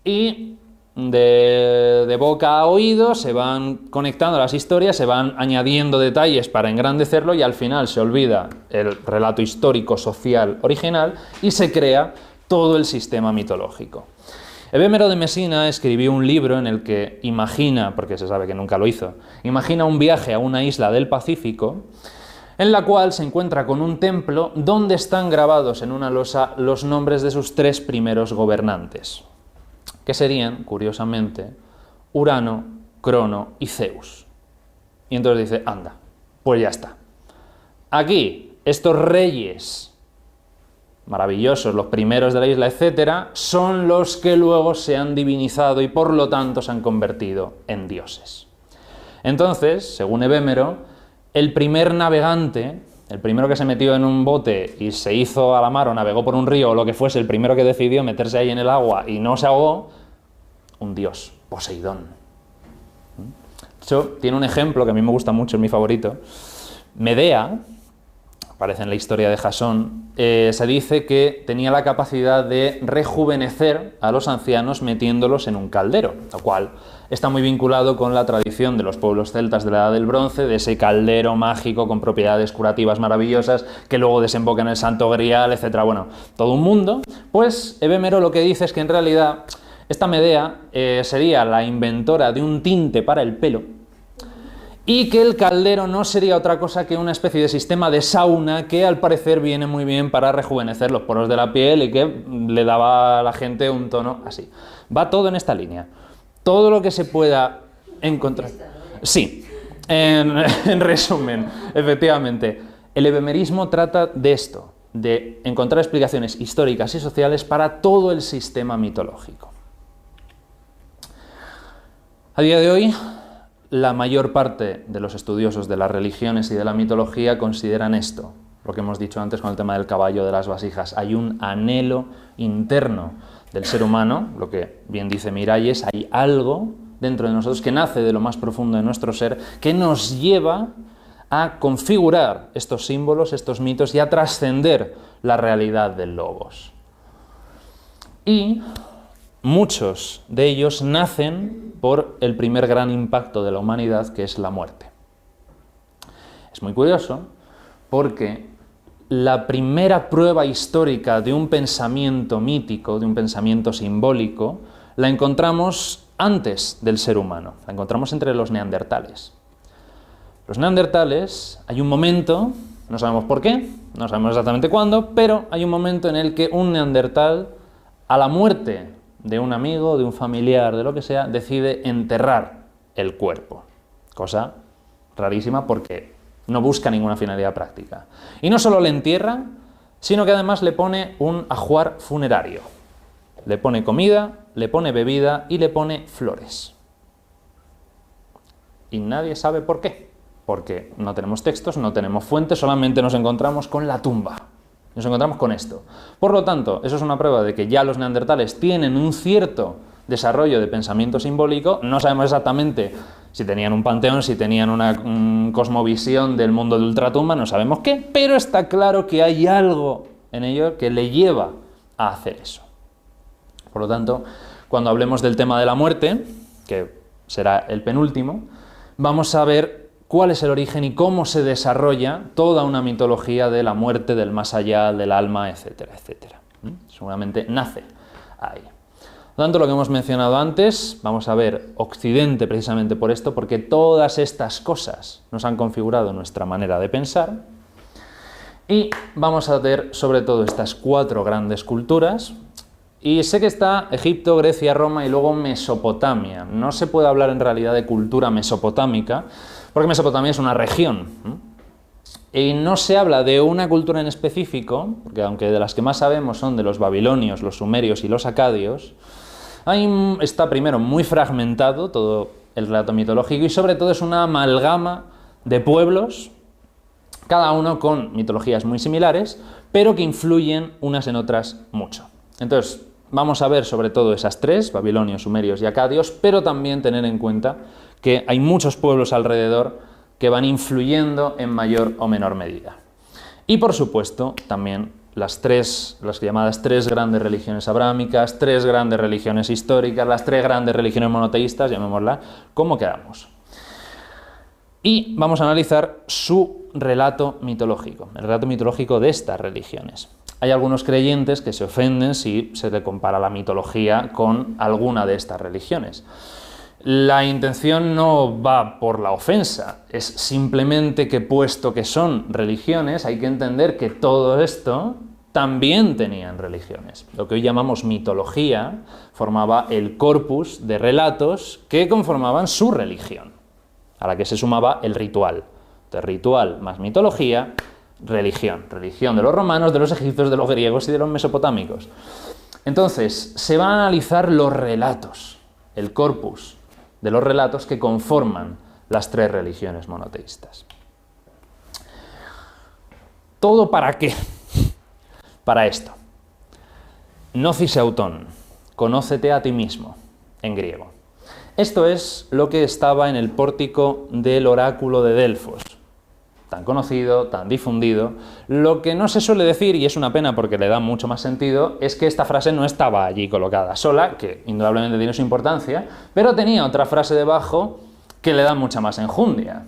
y de boca a oído se van conectando las historias, se van añadiendo detalles para engrandecerlo y al final se olvida el relato histórico social original y se crea todo el sistema mitológico. Evemero de Mesina escribió un libro en el que imagina, porque se sabe que nunca lo hizo, imagina un viaje a una isla del Pacífico en la cual se encuentra con un templo donde están grabados en una losa los nombres de sus 3 primeros gobernantes, que serían, curiosamente, Urano, Crono y Zeus. Y entonces dice, anda, pues ya está. Aquí, estos reyes maravillosos, los primeros de la isla, etcétera, son los que luego se han divinizado y por lo tanto se han convertido en dioses. Entonces, según Evemero, el primer navegante, el primero que se metió en un bote y se hizo a la mar o navegó por un río o lo que fuese, el primero que decidió meterse ahí en el agua y no se ahogó, un dios, Poseidón. De hecho, tiene un ejemplo que a mí me gusta mucho, es mi favorito. Medea, aparece en la historia de Jasón, se dice que tenía la capacidad de rejuvenecer a los ancianos metiéndolos en un caldero, lo cual está muy vinculado con la tradición de los pueblos celtas de la Edad del Bronce, de ese caldero mágico con propiedades curativas maravillosas que luego desemboca en el Santo Grial, etc. Bueno, todo un mundo. Pues Evemero lo que dice es que en realidad esta Medea sería la inventora de un tinte para el pelo, y que el caldero no sería otra cosa que una especie de sistema de sauna que al parecer viene muy bien para rejuvenecer los poros de la piel y que le daba a la gente un tono así. Va todo en esta línea. Todo lo que se pueda encontrar... Sí, en resumen, efectivamente, el evemerismo trata de esto, de encontrar explicaciones históricas y sociales para todo el sistema mitológico. A día de hoy, la mayor parte de los estudiosos de las religiones y de la mitología consideran esto, lo que hemos dicho antes con el tema del caballo de las vasijas. Hay un anhelo interno del ser humano, lo que bien dice Miralles, hay algo dentro de nosotros que nace de lo más profundo de nuestro ser, que nos lleva a configurar estos símbolos, estos mitos y a trascender la realidad del logos. Y muchos de ellos nacen por el primer gran impacto de la humanidad, que es la muerte. Es muy curioso porque la primera prueba histórica de un pensamiento mítico, de un pensamiento simbólico, la encontramos antes del ser humano, la encontramos entre los neandertales. Los neandertales, hay un momento, no sabemos por qué, no sabemos exactamente cuándo, pero hay un momento en el que un neandertal, a la muerte de un amigo, de un familiar, de lo que sea, decide enterrar el cuerpo. Cosa rarísima porque no busca ninguna finalidad práctica. Y no solo le entierra, sino que además le pone un ajuar funerario. Le pone comida, le pone bebida y le pone flores. Y nadie sabe por qué. Porque no tenemos textos, no tenemos fuentes, solamente nos encontramos con la tumba. Nos encontramos con esto. Por lo tanto, eso es una prueba de que ya los neandertales tienen un cierto desarrollo de pensamiento simbólico. No sabemos exactamente si tenían un panteón, si tenían una cosmovisión del mundo de ultratumba, no sabemos qué, pero está claro que hay algo en ello que le lleva a hacer eso. Por lo tanto, cuando hablemos del tema de la muerte, que será el penúltimo, vamos a ver cuál es el origen y cómo se desarrolla toda una mitología de la muerte, del más allá, del alma, etcétera, etcétera. Seguramente nace ahí. Por lo tanto, lo que hemos mencionado antes, vamos a ver Occidente precisamente por esto, porque todas estas cosas nos han configurado nuestra manera de pensar, y vamos a ver sobre todo estas 4 grandes culturas. Y sé que está Egipto, Grecia, Roma y luego Mesopotamia. No se puede hablar en realidad de cultura mesopotámica, porque Mesopotamia es una región. Y no se habla de una cultura en específico, porque aunque de las que más sabemos son de los babilonios, los sumerios y los acadios, ahí está primero muy fragmentado todo el relato mitológico y sobre todo es una amalgama de pueblos, cada uno con mitologías muy similares, pero que influyen unas en otras mucho. Entonces, vamos a ver sobre todo esas 3, babilonios, sumerios y acadios, pero también tener en cuenta que hay muchos pueblos alrededor que van influyendo en mayor o menor medida. Y por supuesto, también las llamadas 3 grandes religiones abrámicas, 3 grandes religiones históricas, las 3 grandes religiones monoteístas, llamémoslas, ¿cómo quedamos? Y vamos a analizar su relato mitológico, el relato mitológico de estas religiones. hay algunos creyentes que se ofenden si se le compara la mitología con alguna de estas religiones. La intención no va por la ofensa, es simplemente que puesto que son religiones, hay que entender que todo esto también tenían religiones. Lo que hoy llamamos mitología formaba el corpus de relatos que conformaban su religión, a la que se sumaba el ritual. Entonces, ritual más mitología, religión. Religión de los romanos, de los egipcios, de los griegos y de los mesopotámicos. Entonces, se van a analizar los relatos, el corpus de los relatos que conforman las tres religiones monoteístas. ¿Todo para qué? Para esto. Gnosis auton, conócete a ti mismo, en griego. Esto es lo que estaba en el pórtico del oráculo de Delfos, tan conocido, tan difundido. Lo que no se suele decir, y es una pena porque le da mucho más sentido, es que esta frase no estaba allí colocada sola, que indudablemente tiene su importancia, pero tenía otra frase debajo que le da mucha más enjundia.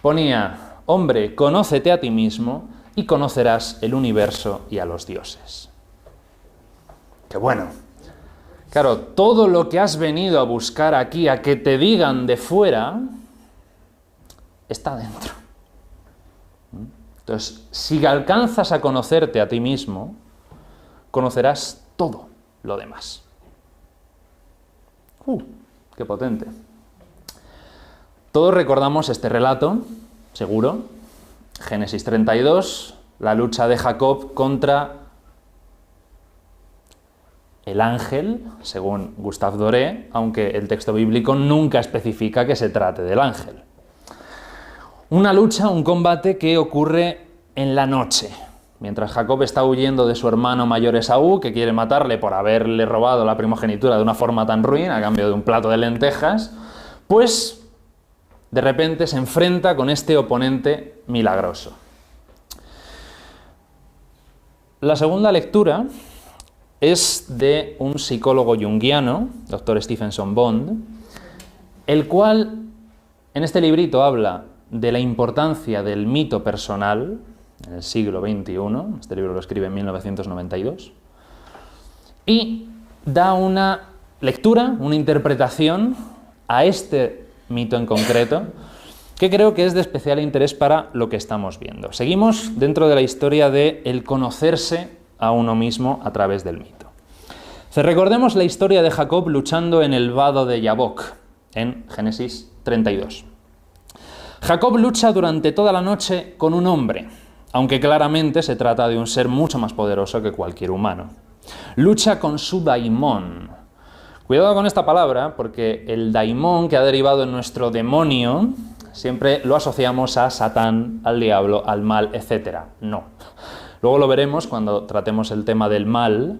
Ponía, hombre, conócete a ti mismo y conocerás el universo y a los dioses. ¡Qué bueno! Claro, todo lo que has venido a buscar aquí, a que te digan de fuera, está dentro. Entonces, si alcanzas a conocerte a ti mismo, conocerás todo lo demás. ¡Qué potente! Todos recordamos este relato, seguro. Génesis 32, la lucha de Jacob contra el ángel, según Gustave Doré, aunque el texto bíblico nunca especifica que se trate del ángel. Una lucha, un combate que ocurre en la noche, mientras Jacob está huyendo de su hermano mayor Esaú, que quiere matarle por haberle robado la primogenitura de una forma tan ruin, a cambio de un plato de lentejas, pues de repente se enfrenta con este oponente milagroso. La segunda lectura es de un psicólogo junguiano, Dr. Stephenson Bond, el cual en este librito habla de la importancia del mito personal en el siglo XXI, este libro lo escribe en 1992, y da una lectura, una interpretación a este mito en concreto, que creo que es de especial interés para lo que estamos viendo. Seguimos dentro de la historia de el conocerse a uno mismo a través del mito. Recordemos la historia de Jacob luchando en el vado de Yabok, en Génesis 32. Jacob lucha durante toda la noche con un hombre, aunque claramente se trata de un ser mucho más poderoso que cualquier humano. Lucha con su daimón. Cuidado con esta palabra, porque el daimón, que ha derivado en nuestro demonio, siempre lo asociamos a Satán, al diablo, al mal, etc. No. Luego lo veremos cuando tratemos el tema del mal.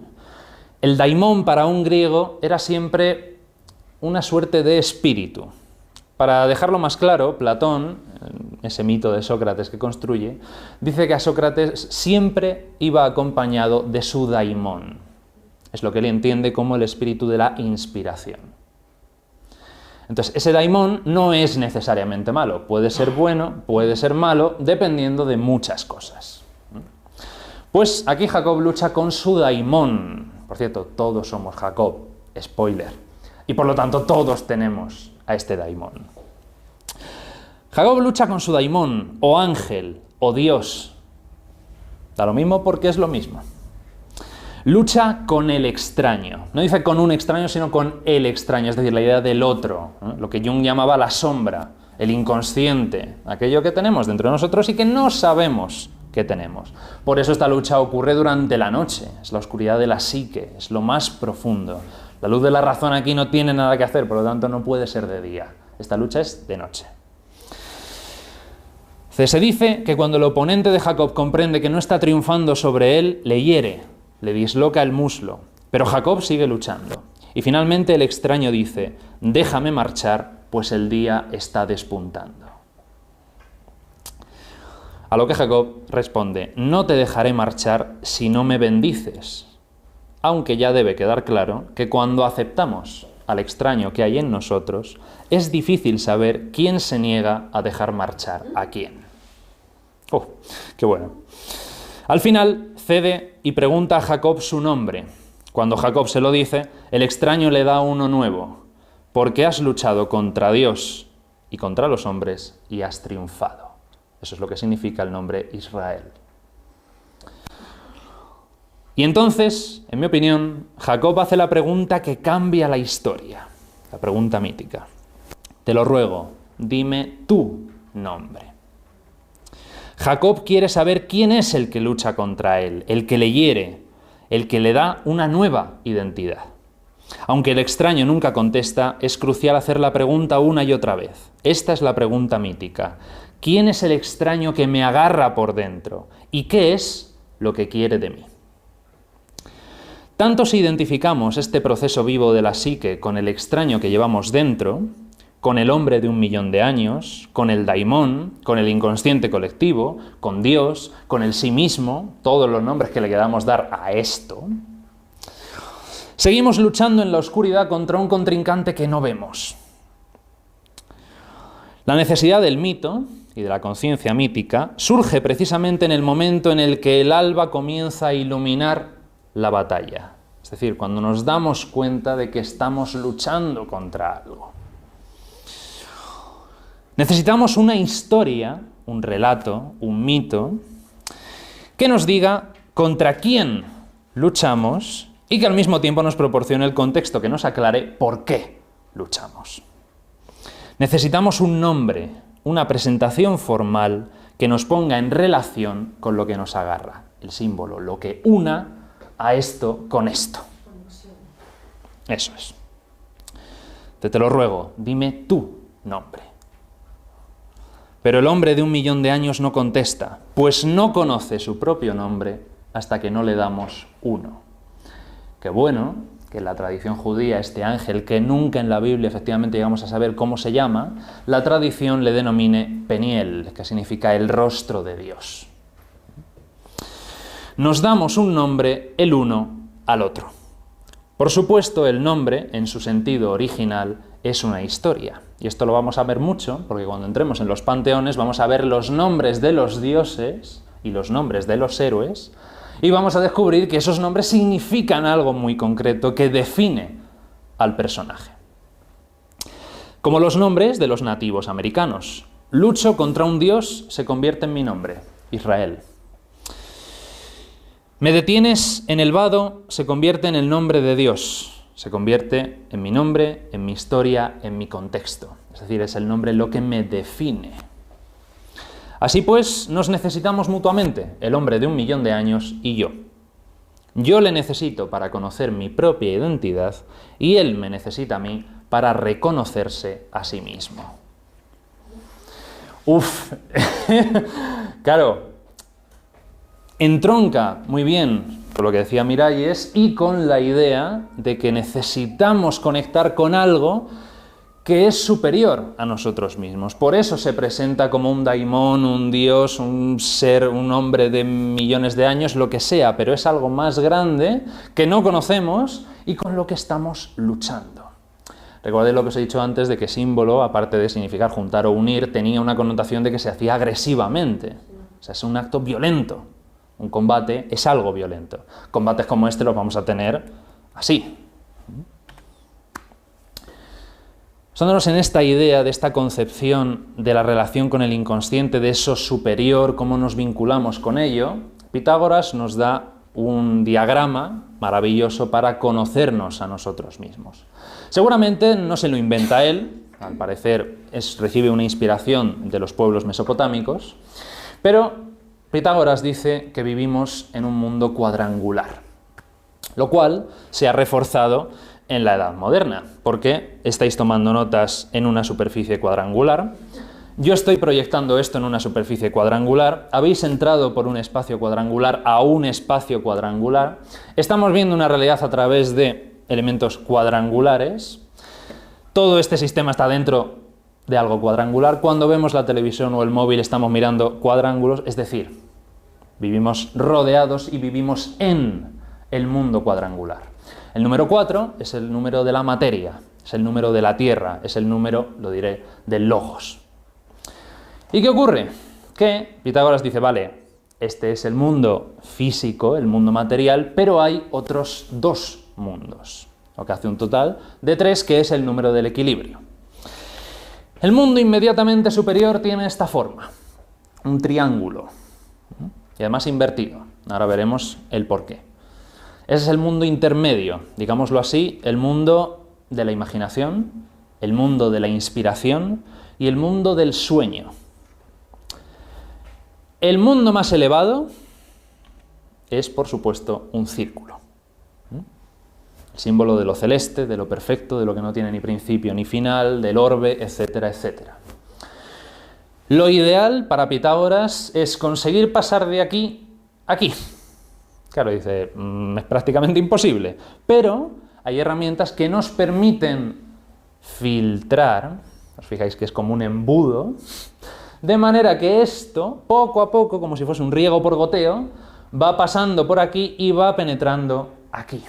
El daimón para un griego era siempre una suerte de espíritu. Para dejarlo más claro, Platón, ese mito de Sócrates que construye, dice que a Sócrates siempre iba acompañado de su daimón. Es lo que él entiende como el espíritu de la inspiración. Entonces, ese daimón no es necesariamente malo. Puede ser bueno, puede ser malo, dependiendo de muchas cosas. Pues aquí Jacob lucha con su daimón. Por cierto, todos somos Jacob, spoiler. Y por lo tanto, todos tenemos a este daimón. Jacob lucha con su daimón, o ángel, o Dios. Da lo mismo porque es lo mismo. Lucha con el extraño. No dice con un extraño, sino con el extraño, es decir, la idea del otro, ¿no? Lo que Jung llamaba la sombra, el inconsciente, aquello que tenemos dentro de nosotros y que no sabemos que tenemos. Por eso esta lucha ocurre durante la noche, es la oscuridad de la psique, es lo más profundo. La luz de la razón aquí no tiene nada que hacer, por lo tanto no puede ser de día. Esta lucha es de noche. Se dice que cuando el oponente de Jacob comprende que no está triunfando sobre él, le hiere, le disloca el muslo, pero Jacob sigue luchando. Y finalmente el extraño dice, déjame marchar, pues el día está despuntando. A lo que Jacob responde, no te dejaré marchar si no me bendices. Aunque ya debe quedar claro que cuando aceptamos al extraño que hay en nosotros, es difícil saber quién se niega a dejar marchar a quién. ¡Oh, qué bueno! Al final cede y pregunta a Jacob su nombre. Cuando Jacob se lo dice, el extraño le da uno nuevo, porque has luchado contra Dios y contra los hombres y has triunfado. Eso es lo que significa el nombre Israel. Y entonces, en mi opinión, Jacob hace la pregunta que cambia la historia, la pregunta mítica. Te lo ruego, dime tu nombre. Jacob quiere saber quién es el que lucha contra él, el que le hiere, el que le da una nueva identidad. Aunque el extraño nunca contesta, es crucial hacer la pregunta una y otra vez. Esta es la pregunta mítica. ¿Quién es el extraño que me agarra por dentro? ¿Y qué es lo que quiere de mí? Tanto si identificamos este proceso vivo de la psique con el extraño que llevamos dentro, con el hombre de 1.000.000 de años, con el daimón, con el inconsciente colectivo, con Dios, con el sí mismo, todos los nombres que le queramos dar a esto, seguimos luchando en la oscuridad contra un contrincante que no vemos. La necesidad del mito y de la conciencia mítica surge precisamente en el momento en el que el alba comienza a iluminar la batalla. Es decir, cuando nos damos cuenta de que estamos luchando contra algo. Necesitamos una historia, un relato, un mito, que nos diga contra quién luchamos y que al mismo tiempo nos proporcione el contexto que nos aclare por qué luchamos. Necesitamos un nombre, una presentación formal que nos ponga en relación con lo que nos agarra, el símbolo, lo que una a esto con esto. Eso es. Te lo ruego, dime tu nombre. Pero el hombre de 1.000.000 de años no contesta, pues no conoce su propio nombre hasta que no le damos uno. Qué bueno que en la tradición judía este ángel, que nunca en la Biblia efectivamente llegamos a saber cómo se llama, la tradición le denomine Peniel, que significa el rostro de Dios. Nos damos un nombre el uno al otro. Por supuesto, el nombre, en su sentido original, es una historia. Y esto lo vamos a ver mucho, porque cuando entremos en los panteones vamos a ver los nombres de los dioses y los nombres de los héroes, y vamos a descubrir que esos nombres significan algo muy concreto que define al personaje. Como los nombres de los nativos americanos. Lucho contra un dios se convierte en mi nombre, Israel. Me detienes en el vado se convierte en el nombre de Dios. Se convierte en mi nombre, en mi historia, en mi contexto. Es decir, es el nombre lo que me define. Así pues, nos necesitamos mutuamente, el hombre de 1.000.000 de años y yo. Yo le necesito para conocer mi propia identidad y él me necesita a mí para reconocerse a sí mismo. Uf, claro, entronca muy bien con lo que decía Miralles y con la idea de que necesitamos conectar con algo que es superior a nosotros mismos. Por eso se presenta como un daimón, un dios, un ser, un hombre de millones de años, lo que sea, pero es algo más grande que no conocemos y con lo que estamos luchando. Recordad lo que os he dicho antes de que símbolo, aparte de significar juntar o unir, tenía una connotación de que se hacía agresivamente. O sea, es un acto violento. Un combate es algo violento. Combates como este los vamos a tener así. Basándonos en esta idea, de esta concepción de la relación con el inconsciente, de eso superior, cómo nos vinculamos con ello, Pitágoras nos da un diagrama maravilloso para conocernos a nosotros mismos. Seguramente no se lo inventa él, al parecer recibe una inspiración de los pueblos mesopotámicos, pero Pitágoras dice que vivimos en un mundo cuadrangular, lo cual se ha reforzado en la Edad Moderna, porque estáis tomando notas en una superficie cuadrangular, yo estoy proyectando esto en una superficie cuadrangular, habéis entrado por un espacio cuadrangular a un espacio cuadrangular, estamos viendo una realidad a través de elementos cuadrangulares, todo este sistema está dentro de algo cuadrangular, cuando vemos la televisión o el móvil estamos mirando cuadrángulos, es decir, vivimos rodeados y vivimos en el mundo cuadrangular. El número 4 es el número de la materia, es el número de la tierra, es el número, lo diré, del logos. ¿Y qué ocurre? Que Pitágoras dice, vale, Este es el mundo físico, el mundo material, pero hay otros dos mundos, lo que hace un total de 3, que es el número del equilibrio. El mundo inmediatamente superior tiene esta forma, un triángulo, y además invertido. Ahora veremos el porqué. Ese es el mundo intermedio, digámoslo así, el mundo de la imaginación, el mundo de la inspiración y el mundo del sueño. El mundo más elevado es, por supuesto, un círculo. El símbolo de lo celeste, de lo perfecto, de lo que no tiene ni principio ni final, del orbe, etcétera, etcétera. Lo ideal para Pitágoras es conseguir pasar de aquí a aquí. Claro, dice, es prácticamente imposible, pero hay herramientas que nos permiten filtrar, os fijáis que es como un embudo, de manera que esto, poco a poco, como si fuese un riego por goteo, va pasando por aquí y va penetrando aquí.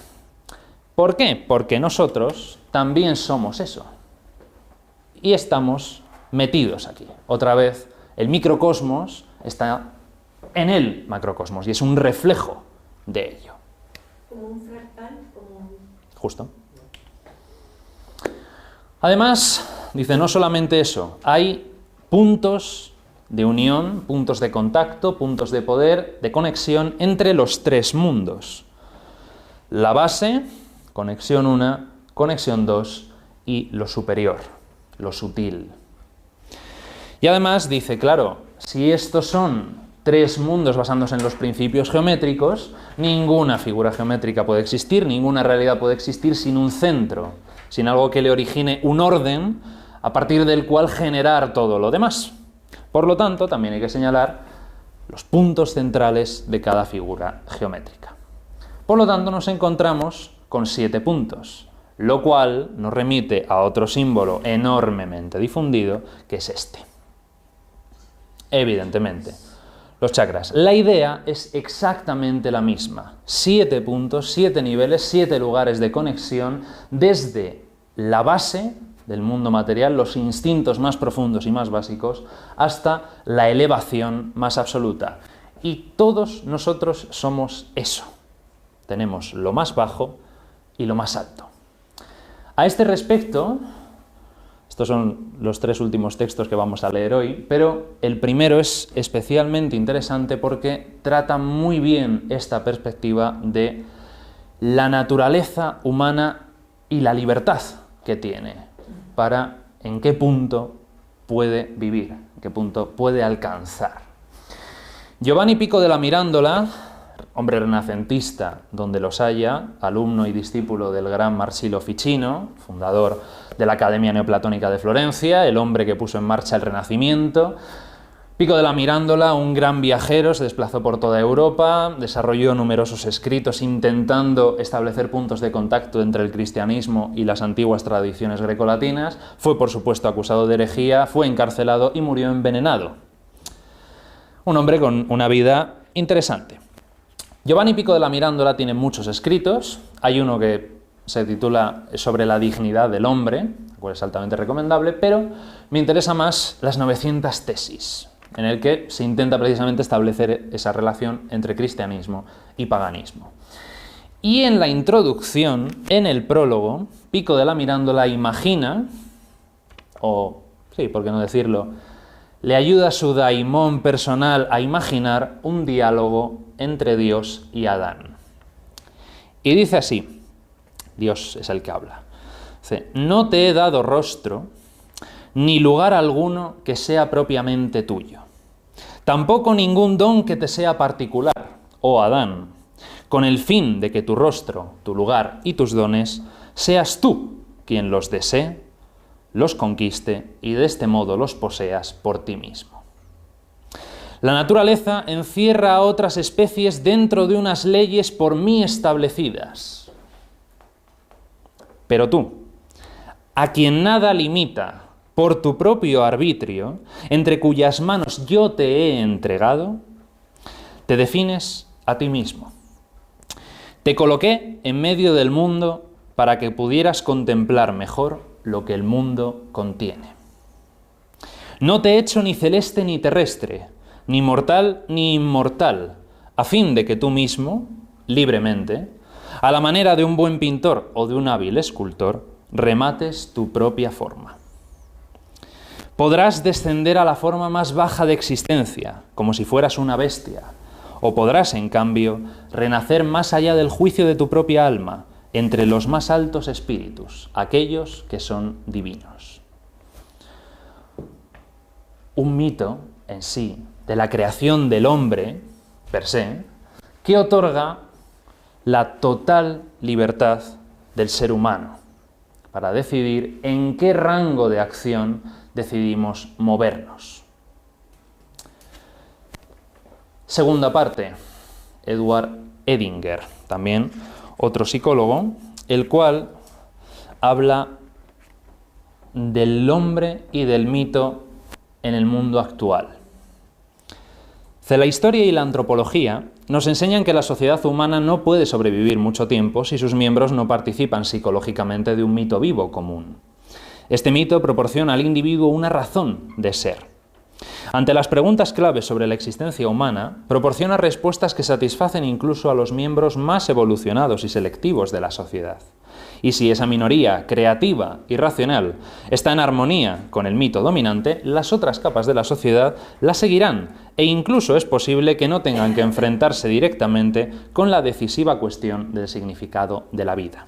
¿Por qué? Porque nosotros también somos eso. Y estamos metidos aquí. Otra vez, el microcosmos está en el macrocosmos y es un reflejo de ello. Como un fractal, como... Justo. Además, dice, no solamente eso, hay puntos de unión, puntos de contacto, puntos de poder, de conexión entre los 3 mundos. La base, conexión 1, conexión 2 y lo superior, lo sutil. Y además dice, claro, si estos son 3 mundos basándose en los principios geométricos, ninguna figura geométrica puede existir, ninguna realidad puede existir sin un centro, sin algo que le origine un orden a partir del cual generar todo lo demás. Por lo tanto, también hay que señalar los puntos centrales de cada figura geométrica. Por lo tanto, nos encontramos con 7 puntos, lo cual nos remite a otro símbolo enormemente difundido, que es este. Evidentemente, los chakras. La idea es exactamente la misma. 7 puntos, 7 niveles, 7 lugares de conexión desde la base del mundo material, los instintos más profundos y más básicos, hasta la elevación más absoluta. Y todos nosotros somos eso. Tenemos lo más bajo y lo más alto. A este respecto, estos son los 3 últimos textos que vamos a leer hoy, pero el primero es especialmente interesante porque trata muy bien esta perspectiva de la naturaleza humana y la libertad que tiene para en qué punto puede vivir, en qué punto puede alcanzar. Giovanni Pico della Mirandola, hombre renacentista donde los haya, alumno y discípulo del gran Marsilio Ficino, fundador de la Academia Neoplatónica de Florencia, el hombre que puso en marcha el Renacimiento. Pico della Mirandola, un gran viajero, se desplazó por toda Europa, desarrolló numerosos escritos intentando establecer puntos de contacto entre el cristianismo y las antiguas tradiciones grecolatinas, fue por supuesto acusado de herejía, fue encarcelado y murió envenenado. Un hombre con una vida interesante. Giovanni Pico della Mirandola tiene muchos escritos, hay uno que se titula Sobre la dignidad del hombre, el cual es altamente recomendable, pero me interesa más las 900 tesis, en el que se intenta precisamente establecer esa relación entre cristianismo y paganismo. Y en la introducción, en el prólogo, Pico della Mirandola imagina, o sí, por qué no decirlo, le ayuda a su daimón personal a imaginar un diálogo entre Dios y Adán. Y dice así, Dios es el que habla, dice, no te he dado rostro, ni lugar alguno que sea propiamente tuyo, tampoco ningún don que te sea particular, oh Adán, con el fin de que tu rostro, tu lugar y tus dones seas tú quien los desee, los conquiste y de este modo los poseas por ti mismo. La naturaleza encierra a otras especies dentro de unas leyes por mí establecidas. Pero tú, a quien nada limita por tu propio arbitrio, entre cuyas manos yo te he entregado, te defines a ti mismo. Te coloqué en medio del mundo para que pudieras contemplar mejor lo que el mundo contiene. No te he hecho ni celeste ni terrestre, ni mortal ni inmortal, a fin de que tú mismo, libremente, a la manera de un buen pintor o de un hábil escultor, remates tu propia forma. Podrás descender a la forma más baja de existencia, como si fueras una bestia, o podrás, en cambio, renacer más allá del juicio de tu propia alma, entre los más altos espíritus, aquellos que son divinos. Un mito en sí, de la creación del hombre, per se, que otorga la total libertad del ser humano para decidir en qué rango de acción decidimos movernos. Segunda parte, Edward Edinger, también otro psicólogo, el cual habla del hombre y del mito en el mundo actual. La historia y la antropología nos enseñan que la sociedad humana no puede sobrevivir mucho tiempo si sus miembros no participan psicológicamente de un mito vivo común. Este mito proporciona al individuo una razón de ser. Ante las preguntas claves sobre la existencia humana, proporciona respuestas que satisfacen incluso a los miembros más evolucionados y selectivos de la sociedad. Y si esa minoría creativa y racional está en armonía con el mito dominante, las otras capas de la sociedad la seguirán e incluso es posible que no tengan que enfrentarse directamente con la decisiva cuestión del significado de la vida.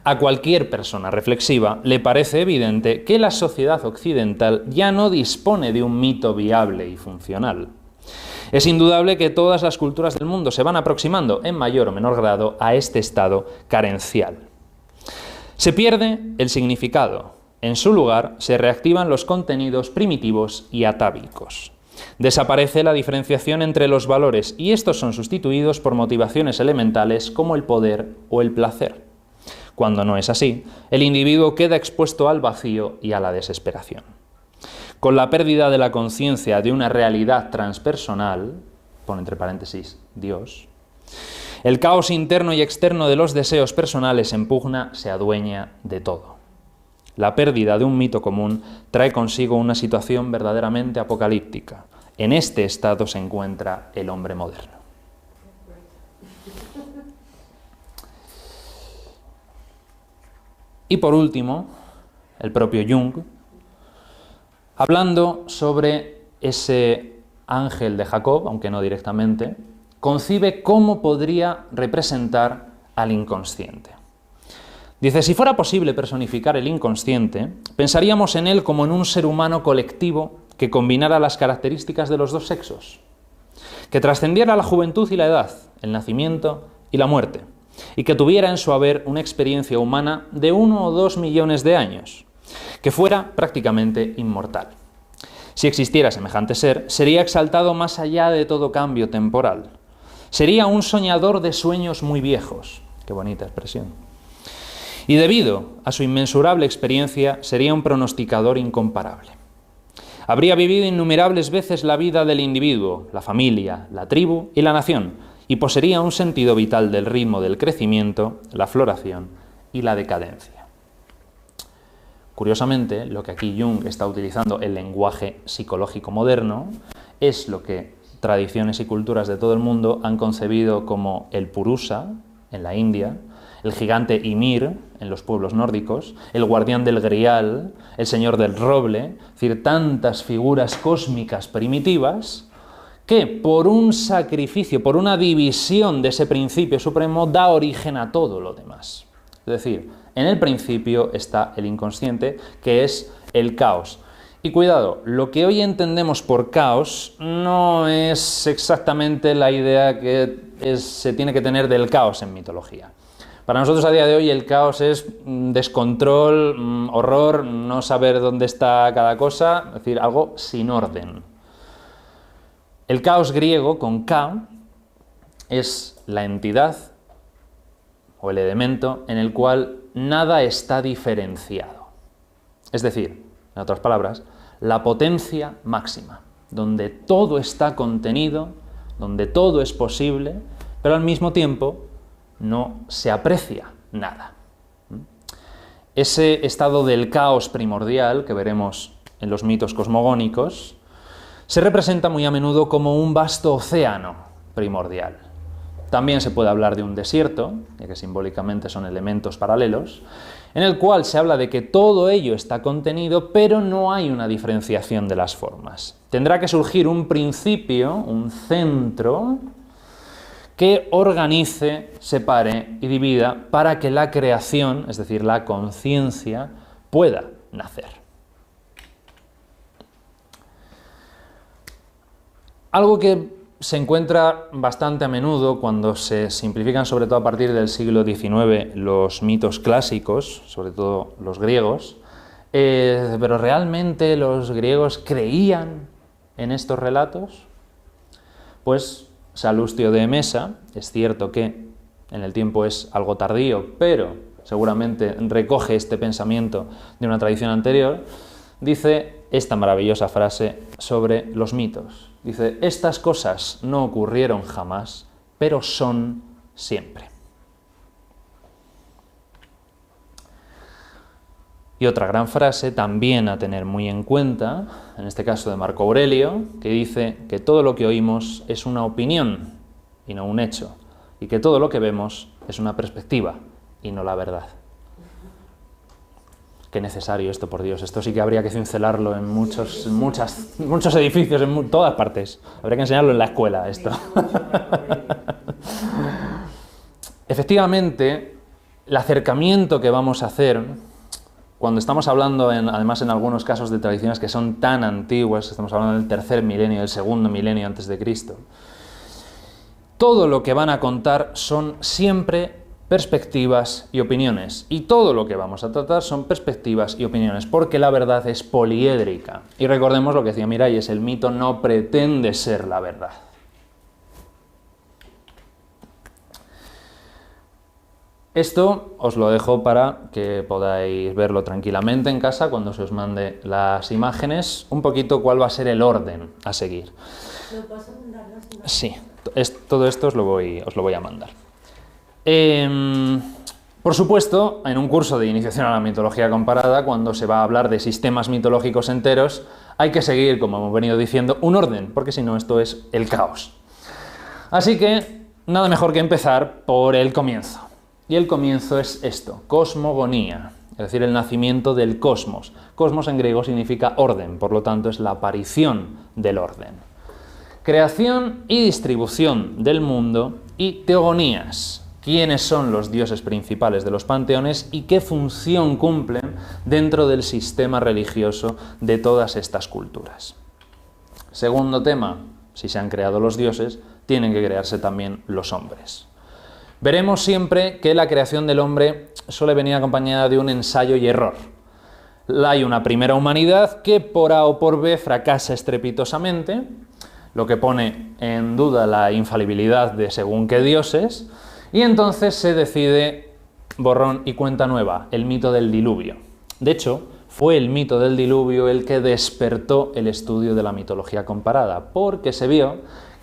A cualquier persona reflexiva le parece evidente que la sociedad occidental ya no dispone de un mito viable y funcional. Es indudable que todas las culturas del mundo se van aproximando en mayor o menor grado a este estado carencial. Se pierde el significado. En su lugar se reactivan los contenidos primitivos y atávicos. Desaparece la diferenciación entre los valores y estos son sustituidos por motivaciones elementales como el poder o el placer. Cuando no es así, el individuo queda expuesto al vacío y a la desesperación. Con la pérdida de la conciencia de una realidad transpersonal, pone entre paréntesis Dios, el caos interno y externo de los deseos personales en pugna se adueña de todo. La pérdida de un mito común trae consigo una situación verdaderamente apocalíptica. En este estado se encuentra el hombre moderno. Y por último, el propio Jung, hablando sobre ese ángel de Jacob, aunque no directamente, concibe cómo podría representar al inconsciente. Dice, si fuera posible personificar el inconsciente, pensaríamos en él como en un ser humano colectivo que combinara las características de los dos sexos, que trascendiera la juventud y la edad, el nacimiento y la muerte, y que tuviera en su haber una experiencia humana de 1 o 2 millones de años, que fuera prácticamente inmortal. Si existiera semejante ser, sería exaltado más allá de todo cambio temporal. Sería un soñador de sueños muy viejos. Qué bonita expresión. Y debido a su inmensurable experiencia, sería un pronosticador incomparable. Habría vivido innumerables veces la vida del individuo, la familia, la tribu y la nación, y poseería un sentido vital del ritmo del crecimiento, la floración y la decadencia. Curiosamente, lo que aquí Jung está utilizando, el lenguaje psicológico moderno, es lo que tradiciones y culturas de todo el mundo han concebido como el Purusa, en la India, el gigante Ymir, en los pueblos nórdicos, el guardián del Grial, el señor del roble, es decir, tantas figuras cósmicas primitivas que por un sacrificio, por una división de ese principio supremo, da origen a todo lo demás. Es decir, en el principio está el inconsciente, que es el caos. Y cuidado, lo que hoy entendemos por caos no es exactamente la idea que se tiene que tener del caos en mitología. Para nosotros a día de hoy el caos es descontrol, horror, no saber dónde está cada cosa, es decir, algo sin orden. El caos griego, con K, es la entidad o el elemento en el cual nada está diferenciado. Es decir, en otras palabras, la potencia máxima, donde todo está contenido, donde todo es posible, pero al mismo tiempo no se aprecia nada. Ese estado del caos primordial que veremos en los mitos cosmogónicos se representa muy a menudo como un vasto océano primordial. También se puede hablar de un desierto, ya que simbólicamente son elementos paralelos, en el cual se habla de que todo ello está contenido, pero no hay una diferenciación de las formas. Tendrá que surgir un principio, un centro, que organice, separe y divida para que la creación, es decir, la conciencia, pueda nacer. Algo que se encuentra bastante a menudo cuando se simplifican, sobre todo a partir del siglo XIX, los mitos clásicos, sobre todo los griegos, pero ¿realmente los griegos creían en estos relatos? Pues Salustio de Emesa, es cierto que en el tiempo es algo tardío, pero seguramente recoge este pensamiento de una tradición anterior, dice esta maravillosa frase sobre los mitos. Dice, estas cosas no ocurrieron jamás, pero son siempre. Y otra gran frase también a tener muy en cuenta, en este caso de Marco Aurelio, que dice que todo lo que oímos es una opinión y no un hecho, y que todo lo que vemos es una perspectiva y no la verdad. Qué necesario esto, por Dios. Esto sí que habría que cincelarlo en muchos edificios, en todas partes. Habría que enseñarlo en la escuela, esto. Efectivamente, el acercamiento que vamos a hacer, cuando estamos hablando, además en algunos casos de tradiciones que son tan antiguas, estamos hablando del tercer milenio, del segundo milenio antes de Cristo, todo lo que van a contar son siempre perspectivas y opiniones. Y todo lo que vamos a tratar son perspectivas y opiniones, porque la verdad es poliédrica. Y recordemos lo que decía Miralles, el mito no pretende ser la verdad. Esto os lo dejo para que podáis verlo tranquilamente en casa cuando se os mande las imágenes, un poquito cuál va a ser el orden a seguir. ¿Me vas a mandar las imágenes? Sí, todo esto os lo voy a mandar. Por supuesto, en un curso de iniciación a la mitología comparada, cuando se va a hablar de sistemas mitológicos enteros, hay que seguir, como hemos venido diciendo, un orden, porque si no esto es el caos. Así que, nada mejor que empezar por el comienzo. Y el comienzo es esto, cosmogonía, es decir, el nacimiento del cosmos. Cosmos en griego significa orden, por lo tanto es la aparición del orden. Creación y distribución del mundo y teogonías. ¿Quiénes son los dioses principales de los panteones y qué función cumplen dentro del sistema religioso de todas estas culturas? Segundo tema, si se han creado los dioses, tienen que crearse también los hombres. Veremos siempre que la creación del hombre suele venir acompañada de un ensayo y error. Hay una primera humanidad que por A o por B fracasa estrepitosamente, lo que pone en duda la infalibilidad de según qué dioses, y entonces se decide borrón y cuenta nueva, el mito del diluvio. De hecho, fue el mito del diluvio el que despertó el estudio de la mitología comparada, porque se vio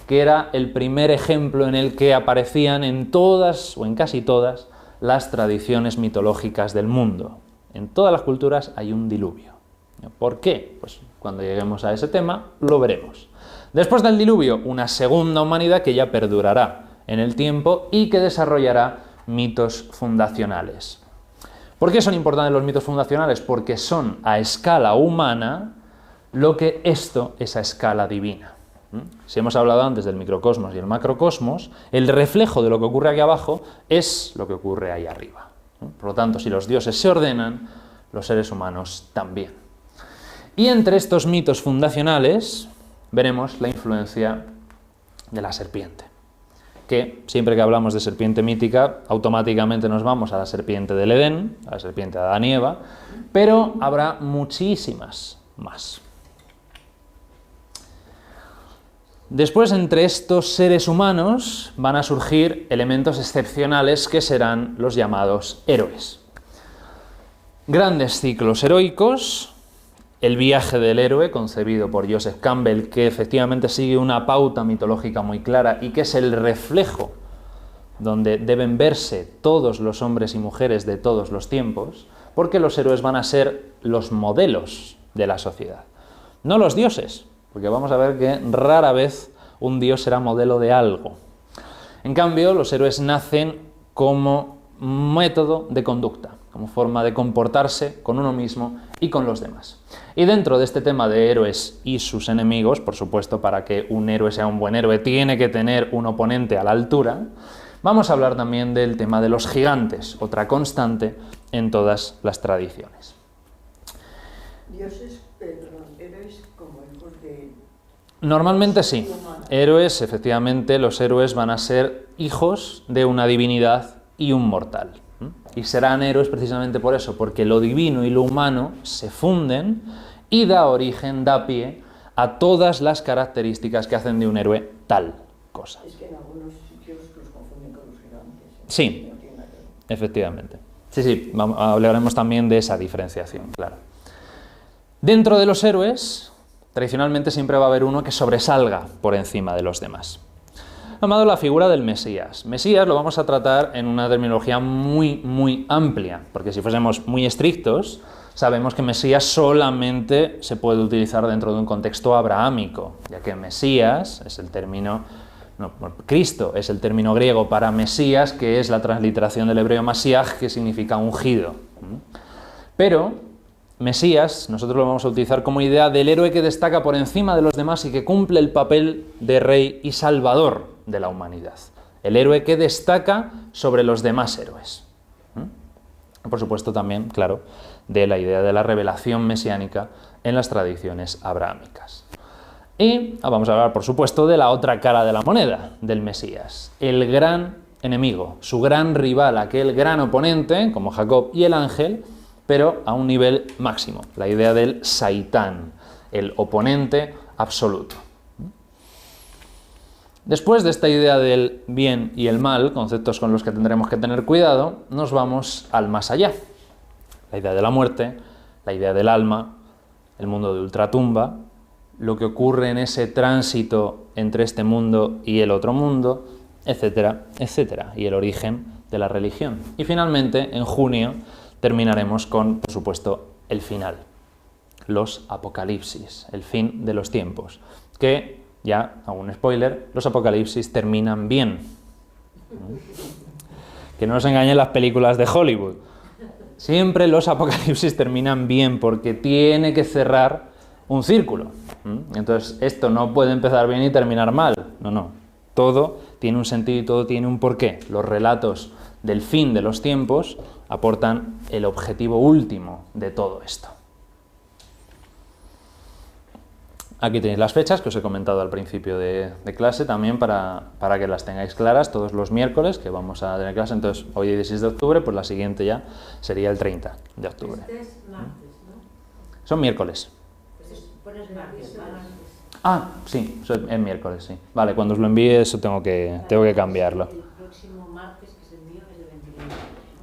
que era el primer ejemplo en el que aparecían en todas, o en casi todas, las tradiciones mitológicas del mundo. En todas las culturas hay un diluvio. ¿Por qué? Pues cuando lleguemos a ese tema lo veremos. Después del diluvio, una segunda humanidad que ya perdurará en el tiempo y que desarrollará mitos fundacionales. ¿Por qué son importantes los mitos fundacionales? Porque son a escala humana lo que esto es a escala divina. Si hemos hablado antes del microcosmos y el macrocosmos, el reflejo de lo que ocurre aquí abajo es lo que ocurre ahí arriba. Por lo tanto, si los dioses se ordenan, los seres humanos también. Y entre estos mitos fundacionales veremos la influencia de la serpiente, que siempre que hablamos de serpiente mítica, automáticamente nos vamos a la serpiente del Edén, a la serpiente de Adán y Eva, pero habrá muchísimas más. Después, entre estos seres humanos van a surgir elementos excepcionales que serán los llamados héroes. Grandes ciclos heroicos, el viaje del héroe, concebido por Joseph Campbell, que efectivamente sigue una pauta mitológica muy clara y que es el reflejo donde deben verse todos los hombres y mujeres de todos los tiempos, porque los héroes van a ser los modelos de la sociedad. No los dioses, porque vamos a ver que rara vez un dios será modelo de algo. En cambio, los héroes nacen como método de conducta, como forma de comportarse con uno mismo y con los demás. Y dentro de este tema de héroes y sus enemigos, por supuesto, para que un héroe sea un buen héroe tiene que tener un oponente a la altura, vamos a hablar también del tema de los gigantes, otra constante en todas las tradiciones. Dioses, perdón, héroes como hijos de... Normalmente sí. Héroes, efectivamente, los héroes van a ser hijos de una divinidad y un mortal. Y serán héroes precisamente por eso, porque lo divino y lo humano se funden y da origen, da pie a todas las características que hacen de un héroe tal cosa. Es que en algunos sitios los confunden con los gigantes. Sí, No tiene nada que ver. efectivamente. Sí, hablaremos también de esa diferenciación, claro. Dentro de los héroes, tradicionalmente siempre va a haber uno que sobresalga por encima de los demás. Llamado la figura del Mesías. Mesías lo vamos a tratar en una terminología muy amplia, porque si fuésemos muy estrictos, sabemos que Mesías solamente se puede utilizar dentro de un contexto abrahámico, ya que Mesías es el término, Cristo es el término griego para Mesías, que es la transliteración del hebreo Mashiach, que significa ungido. Pero Mesías nosotros lo vamos a utilizar como idea del héroe que destaca por encima de los demás y que cumple el papel de rey y salvador de la humanidad. El héroe que destaca sobre los demás héroes. Por supuesto también, claro, de la idea de la revelación mesiánica en las tradiciones abrahámicas. Y vamos a hablar, por supuesto, de la otra cara de la moneda del Mesías, el gran enemigo, su gran rival, aquel gran oponente, como Jacob y el ángel, pero a un nivel máximo, la idea del Saitán, el oponente absoluto. Después de esta idea del bien y el mal, conceptos con los que tendremos que tener cuidado, nos vamos al más allá. La idea de la muerte, la idea del alma, el mundo de ultratumba, lo que ocurre en ese tránsito entre este mundo y el otro mundo, etcétera, etcétera, y el origen de la religión. Y finalmente, en junio, terminaremos con, por supuesto, el final, los apocalipsis, el fin de los tiempos, que, ya hago un spoiler, los apocalipsis terminan bien. Que no nos engañen las películas de Hollywood. Siempre los apocalipsis terminan bien porque tiene que cerrar un círculo. Entonces, esto no puede empezar bien y terminar mal. No. Todo tiene un sentido y todo tiene un porqué. Los relatos del fin de los tiempos aportan el objetivo último de todo esto. Aquí tenéis las fechas que os he comentado al principio de clase también para que las tengáis claras todos los miércoles que vamos a tener clase. Entonces, hoy es 16 de octubre, pues la siguiente ya sería el 30 de octubre. Este es martes, ¿no? Son miércoles. Pues pones martes. Ah, sí, es miércoles, sí. Vale, cuando os lo envíe eso tengo que cambiarlo. El próximo martes que se envía es el 29.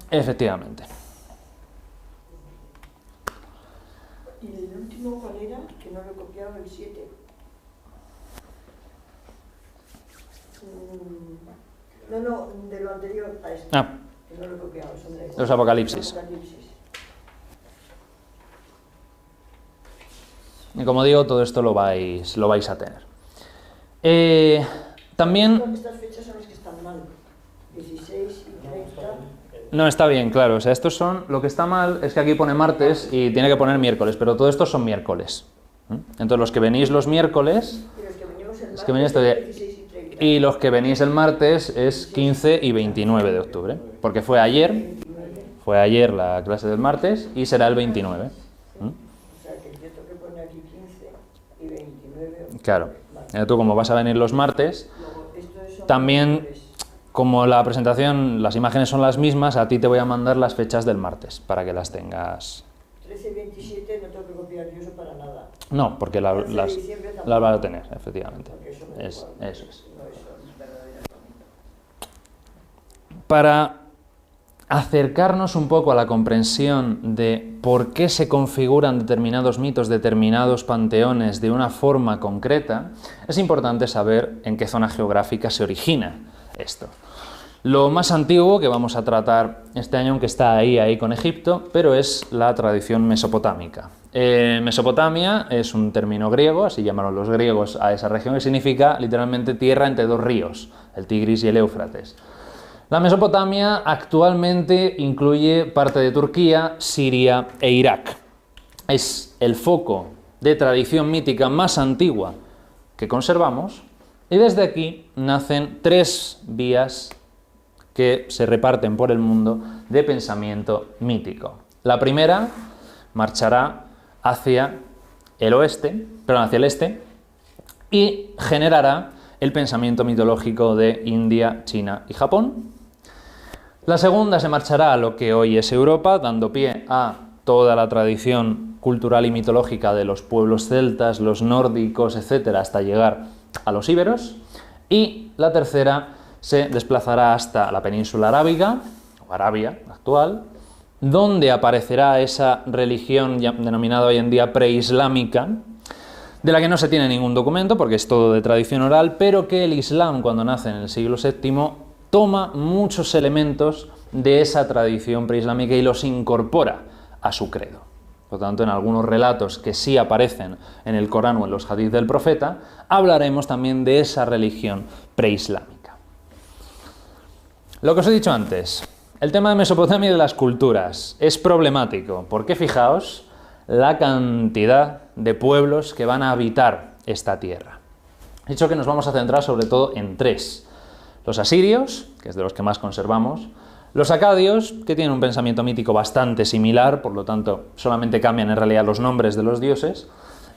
Efectivamente. ¿Y el último cuál era? Que no lo he copiado, el 7. No, de lo anterior a este. Ah, Que no lo he copiado, son de los apocalipsis. Y como digo, todo esto lo vais a tener. También... Estas fechas son las que están mal. 16 y 30. No, está bien, claro. O sea, estos son... Lo que está mal es que aquí pone martes y tiene que poner miércoles, pero todos estos son miércoles. Entonces, los que venís los miércoles... Y los que venimos el Es que venís martes, 16 y 30. y los que venís el martes es 15 y 29 de octubre. Porque fue ayer la clase del martes y será el 29. O sea, que yo tengo que poner aquí 15 y 29. Claro. Vale. Tú como vas a venir los martes, Luego, estos son también... miércoles. Como la presentación, las imágenes son las mismas, a ti te voy a mandar las fechas del martes para que las tengas. 13 y 27 no tengo que copiar yo eso para nada. No, porque 11 de las diciembre tampoco. vas a tener, efectivamente. Porque eso me Eso es. No son verdaderamente. Para acercarnos un poco a la comprensión de por qué se configuran determinados mitos, determinados panteones de una forma concreta, es importante saber en qué zona geográfica se origina esto. Lo más antiguo que vamos a tratar este año, aunque está ahí con Egipto, pero es la tradición mesopotámica. Mesopotamia es un término griego, así llamaron los griegos a esa región, que significa literalmente tierra entre dos ríos, el Tigris y el Éufrates. La Mesopotamia actualmente incluye parte de Turquía, Siria e Irak. Es el foco de tradición mítica más antigua que conservamos, y desde aquí nacen 3 vías que se reparten por el mundo de pensamiento mítico. La primera marchará hacia el oeste, perdón, hacia el este, y generará el pensamiento mitológico de India, China y Japón. La segunda se marchará a lo que hoy es Europa, dando pie a toda la tradición cultural y mitológica de los pueblos celtas, los nórdicos, etcétera, hasta llegar a los íberos. Y la tercera se desplazará hasta la península arábiga, o Arabia actual, donde aparecerá esa religión denominada hoy en día preislámica, de la que no se tiene ningún documento porque es todo de tradición oral, pero que el Islam, cuando nace en el siglo VII, toma muchos elementos de esa tradición preislámica y los incorpora a su credo. Por tanto, en algunos relatos que sí aparecen en el Corán o en los hadith del profeta, hablaremos también de esa religión preislámica. Lo que os he dicho antes, el tema de Mesopotamia y de las culturas es problemático, porque fijaos la cantidad de pueblos que van a habitar esta tierra. He dicho que nos vamos a centrar sobre todo en 3. Los asirios, que es de los que más conservamos, los acadios, que tienen un pensamiento mítico bastante similar, por lo tanto solamente cambian en realidad los nombres de los dioses,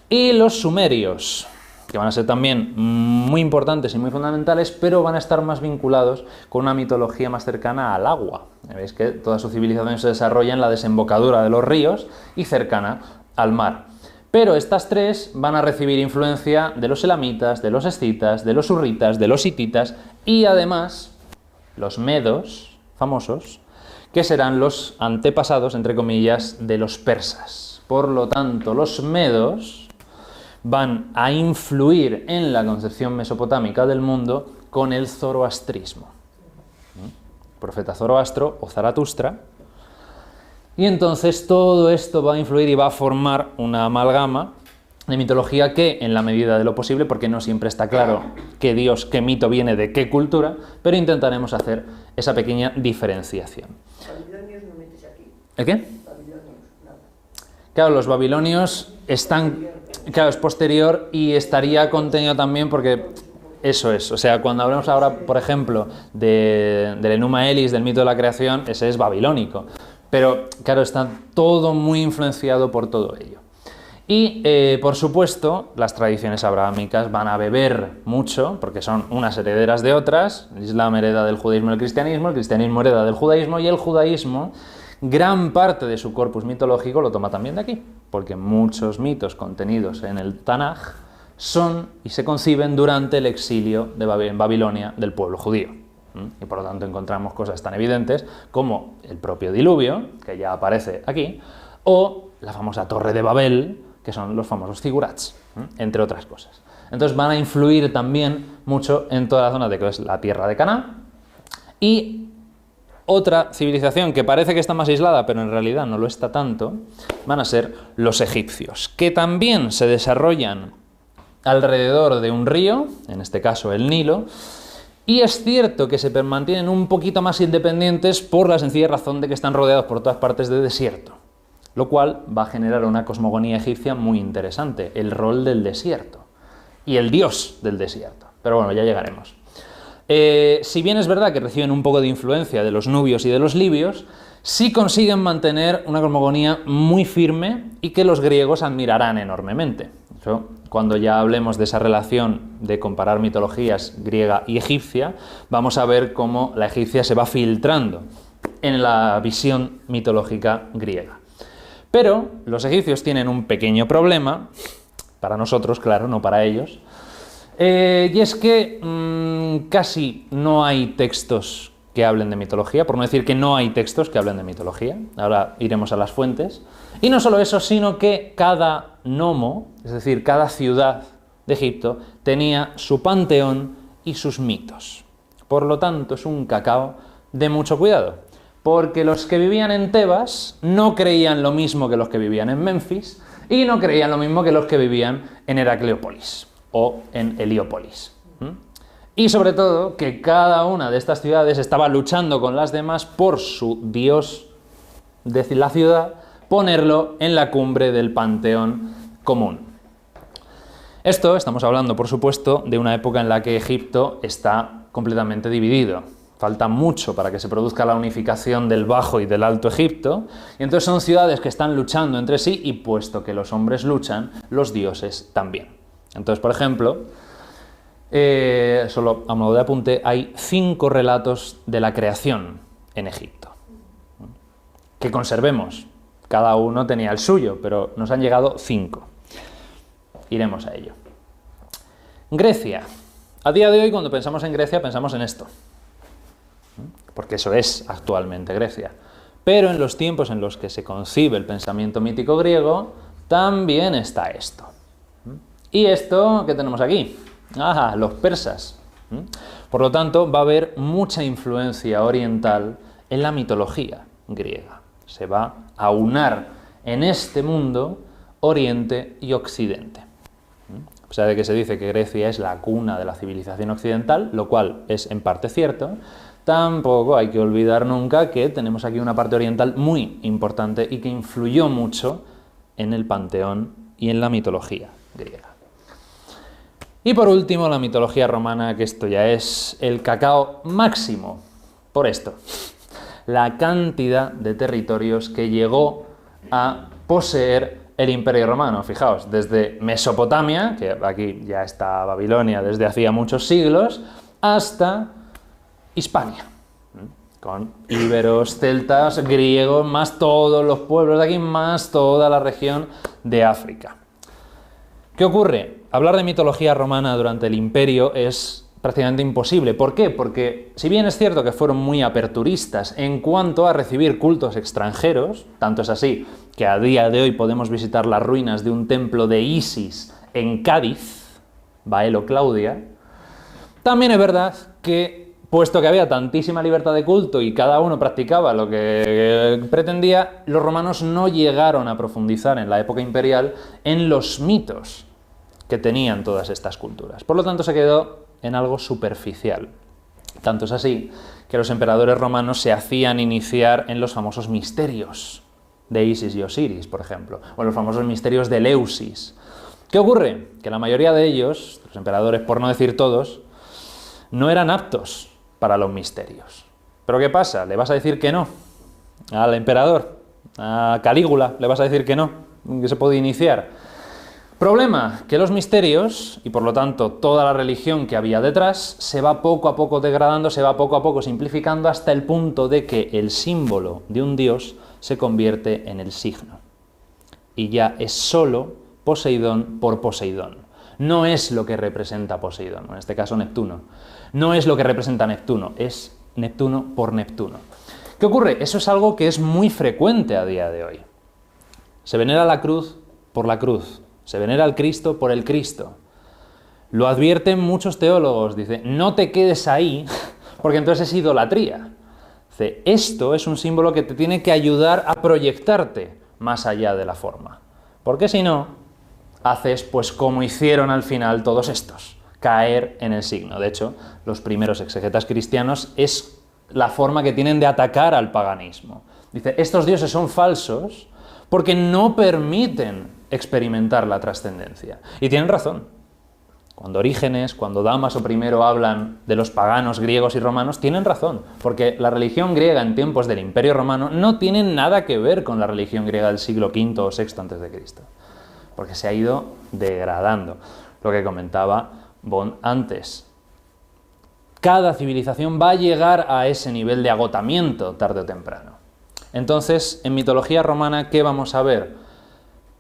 y los sumerios, que van a ser también muy importantes y muy fundamentales, pero van a estar más vinculados con una mitología más cercana al agua. Veis que toda su civilización se desarrolla en la desembocadura de los ríos y cercana al mar. Pero estas 3 van a recibir influencia de los elamitas, de los escitas, de los hurritas, de los hititas y además los medos, famosos, que serán los antepasados, entre comillas, de los persas. Por lo tanto, los medos van a influir en la concepción mesopotámica del mundo con el zoroastrismo. El profeta Zoroastro o Zaratustra. Y entonces todo esto va a influir y va a formar una amalgama de mitología que, en la medida de lo posible, porque no siempre está claro qué dios, qué mito viene de qué cultura, pero intentaremos hacer esa pequeña diferenciación. ¿Babilonios no metes aquí? ¿El qué? Babilonios, nada. Claro, los babilonios están... Claro, es posterior y estaría contenido también porque eso es. O sea, cuando hablamos ahora, por ejemplo, del Enuma Elis, del mito de la creación, ese es babilónico. Pero, claro, está todo muy influenciado por todo ello. Y, por supuesto, las tradiciones abrahámicas van a beber mucho, porque son unas herederas de otras. El Islam hereda del judaísmo y el cristianismo hereda del judaísmo, y el judaísmo, gran parte de su corpus mitológico lo toma también de aquí, porque muchos mitos contenidos en el Tanaj son y se conciben durante el exilio en Babilonia del pueblo judío. Y por lo tanto encontramos cosas tan evidentes como el propio diluvio, que ya aparece aquí, o la famosa Torre de Babel, que son los famosos zigurats, entre otras cosas. Entonces van a influir también mucho en toda la zona de que es la tierra de Canaán. Y otra civilización que parece que está más aislada, pero en realidad no lo está tanto, van a ser los egipcios, que también se desarrollan alrededor de un río, en este caso el Nilo, y es cierto que se mantienen un poquito más independientes por la sencilla razón de que están rodeados por todas partes de desierto, lo cual va a generar una cosmogonía egipcia muy interesante, el rol del desierto y el dios del desierto. Pero bueno, ya llegaremos. Si bien es verdad que reciben un poco de influencia de los nubios y de los libios, sí consiguen mantener una cosmogonía muy firme y que los griegos admirarán enormemente. Eso, cuando ya hablemos de esa relación de comparar mitologías griega y egipcia, vamos a ver cómo la egipcia se va filtrando en la visión mitológica griega. Pero los egipcios tienen un pequeño problema, para nosotros, claro, no para ellos, y es que casi no hay textos que hablen de mitología, por no decir que no hay textos que hablen de mitología. Ahora iremos a las fuentes. Y no solo eso, sino que cada nomo, es decir, cada ciudad de Egipto, tenía su panteón y sus mitos. Por lo tanto, es un cacao de mucho cuidado, porque los que vivían en Tebas no creían lo mismo que los que vivían en Memphis y no creían lo mismo que los que vivían en Heracleópolis o en Heliópolis. Y sobre todo, que cada una de estas ciudades estaba luchando con las demás por su dios de la ciudad, ponerlo en la cumbre del panteón común. Esto, estamos hablando, por supuesto, de una época en la que Egipto está completamente dividido. Falta mucho para que se produzca la unificación del Bajo y del Alto Egipto, y entonces son ciudades que están luchando entre sí, y puesto que los hombres luchan, los dioses también. Entonces, por ejemplo, solo a modo de apunte, hay 5 relatos de la creación en Egipto. Que conservemos. Cada uno tenía el suyo, pero nos han llegado 5. Iremos a ello. Grecia. A día de hoy, cuando pensamos en Grecia, pensamos en esto. Porque eso es actualmente Grecia. Pero en los tiempos en los que se concibe el pensamiento mítico griego, también está esto. ¿Y esto qué tenemos aquí? Ah, los persas. Por lo tanto, va a haber mucha influencia oriental en la mitología griega. Se va a aunar en este mundo Oriente y Occidente. A pesar de que se dice que Grecia es la cuna de la civilización occidental, lo cual es en parte cierto, tampoco hay que olvidar nunca que tenemos aquí una parte oriental muy importante y que influyó mucho en el panteón y en la mitología griega. Y por último, la mitología romana, que esto ya es el cacao máximo, por esto. La cantidad de territorios que llegó a poseer el Imperio Romano. Fijaos, desde Mesopotamia, que aquí ya está Babilonia desde hacía muchos siglos, hasta Hispania, con íberos, celtas, griegos, más todos los pueblos de aquí, más toda la región de África. ¿Qué ocurre? Hablar de mitología romana durante el Imperio es prácticamente imposible. ¿Por qué? Porque si bien es cierto que fueron muy aperturistas en cuanto a recibir cultos extranjeros, tanto es así que a día de hoy podemos visitar las ruinas de un templo de Isis en Cádiz, Baelo Claudia, también es verdad que, puesto que había tantísima libertad de culto y cada uno practicaba lo que pretendía, los romanos no llegaron a profundizar en la época imperial en los mitos que tenían todas estas culturas. Por lo tanto, se quedó en algo superficial. Tanto es así que los emperadores romanos se hacían iniciar en los famosos misterios de Isis y Osiris, por ejemplo, o en los famosos misterios de Eleusis. ¿Qué ocurre? Que la mayoría de ellos, los emperadores, por no decir todos, no eran aptos para los misterios. ¿Pero qué pasa? ¿Le vas a decir que no al emperador? ¿A Calígula le vas a decir que no? ¿Que se puede iniciar? Problema, que los misterios, y por lo tanto toda la religión que había detrás, se va poco a poco degradando, se va poco a poco simplificando hasta el punto de que el símbolo de un dios se convierte en el signo. Y ya es solo Poseidón por Poseidón. No es lo que representa Poseidón, en este caso Neptuno. No es lo que representa Neptuno, es Neptuno por Neptuno. ¿Qué ocurre? Eso es algo que es muy frecuente a día de hoy. Se venera la cruz por la cruz. Se venera al Cristo por el Cristo. Lo advierten muchos teólogos. Dice, no te quedes ahí, porque entonces es idolatría. Dice, esto es un símbolo que te tiene que ayudar a proyectarte más allá de la forma. Porque si no, haces pues como hicieron al final todos estos, caer en el signo. De hecho, los primeros exegetas cristianos es la forma que tienen de atacar al paganismo. Dice, estos dioses son falsos porque no permiten experimentar la trascendencia. Y tienen razón. Cuando Orígenes, cuando Dámaso I hablan de los paganos griegos y romanos, tienen razón, porque la religión griega en tiempos del Imperio Romano no tiene nada que ver con la religión griega del siglo V o VI a.C., porque se ha ido degradando. Lo que comentaba Bond antes. Cada civilización va a llegar a ese nivel de agotamiento tarde o temprano. Entonces, en mitología romana, ¿qué vamos a ver?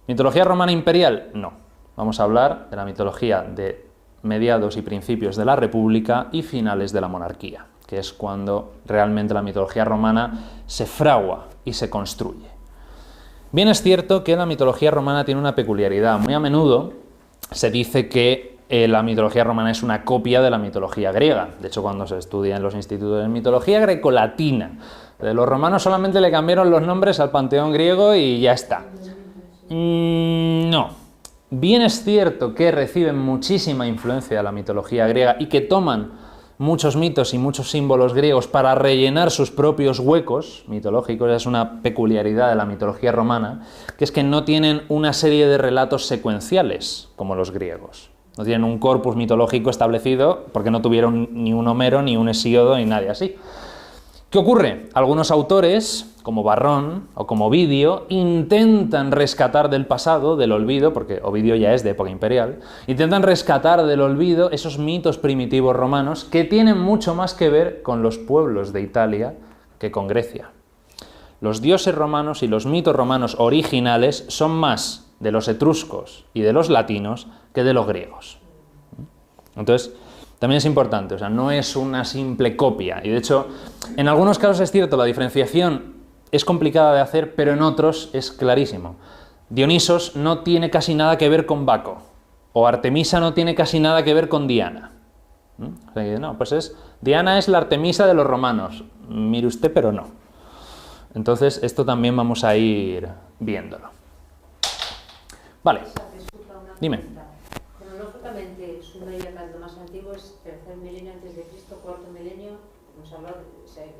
¿Mitología romana imperial? No. Vamos a hablar de la mitología de mediados y principios de la República y finales de la monarquía, que es cuando realmente la mitología romana se fragua y se construye. Bien es cierto que la mitología romana tiene una peculiaridad. Muy a menudo se dice que la mitología romana es una copia de la mitología griega. De hecho, cuando se estudia en los institutos de mitología grecolatina, los romanos solamente le cambiaron los nombres al panteón griego y ya está. No. Bien es cierto que reciben muchísima influencia de la mitología griega y que toman muchos mitos y muchos símbolos griegos para rellenar sus propios huecos mitológicos. Es una peculiaridad de la mitología romana, que es que no tienen una serie de relatos secuenciales como los griegos. No tienen un corpus mitológico establecido porque no tuvieron ni un Homero, ni un Hesíodo, ni nadie así. ¿Qué ocurre? Algunos autores, como Varrón o como Ovidio, intentan rescatar del pasado, del olvido, porque Ovidio ya es de época imperial, intentan rescatar del olvido esos mitos primitivos romanos que tienen mucho más que ver con los pueblos de Italia que con Grecia. Los dioses romanos y los mitos romanos originales son más de los etruscos y de los latinos que de los griegos. Entonces, también es importante, o sea, no es una simple copia. Y de hecho, en algunos casos es cierto, la diferenciación es complicada de hacer, pero en otros es clarísimo. Dionisos no tiene casi nada que ver con Baco, o Artemisa no tiene casi nada que ver con Diana. O sea, no, pues Diana es la Artemisa de los romanos. Mire usted, pero no. Entonces, esto también vamos a ir viéndolo. Vale, dime. Cronológicamente, Sumeria, cuando más antiguo, es tercer milenio antes de Cristo, cuarto milenio, hemos hablado,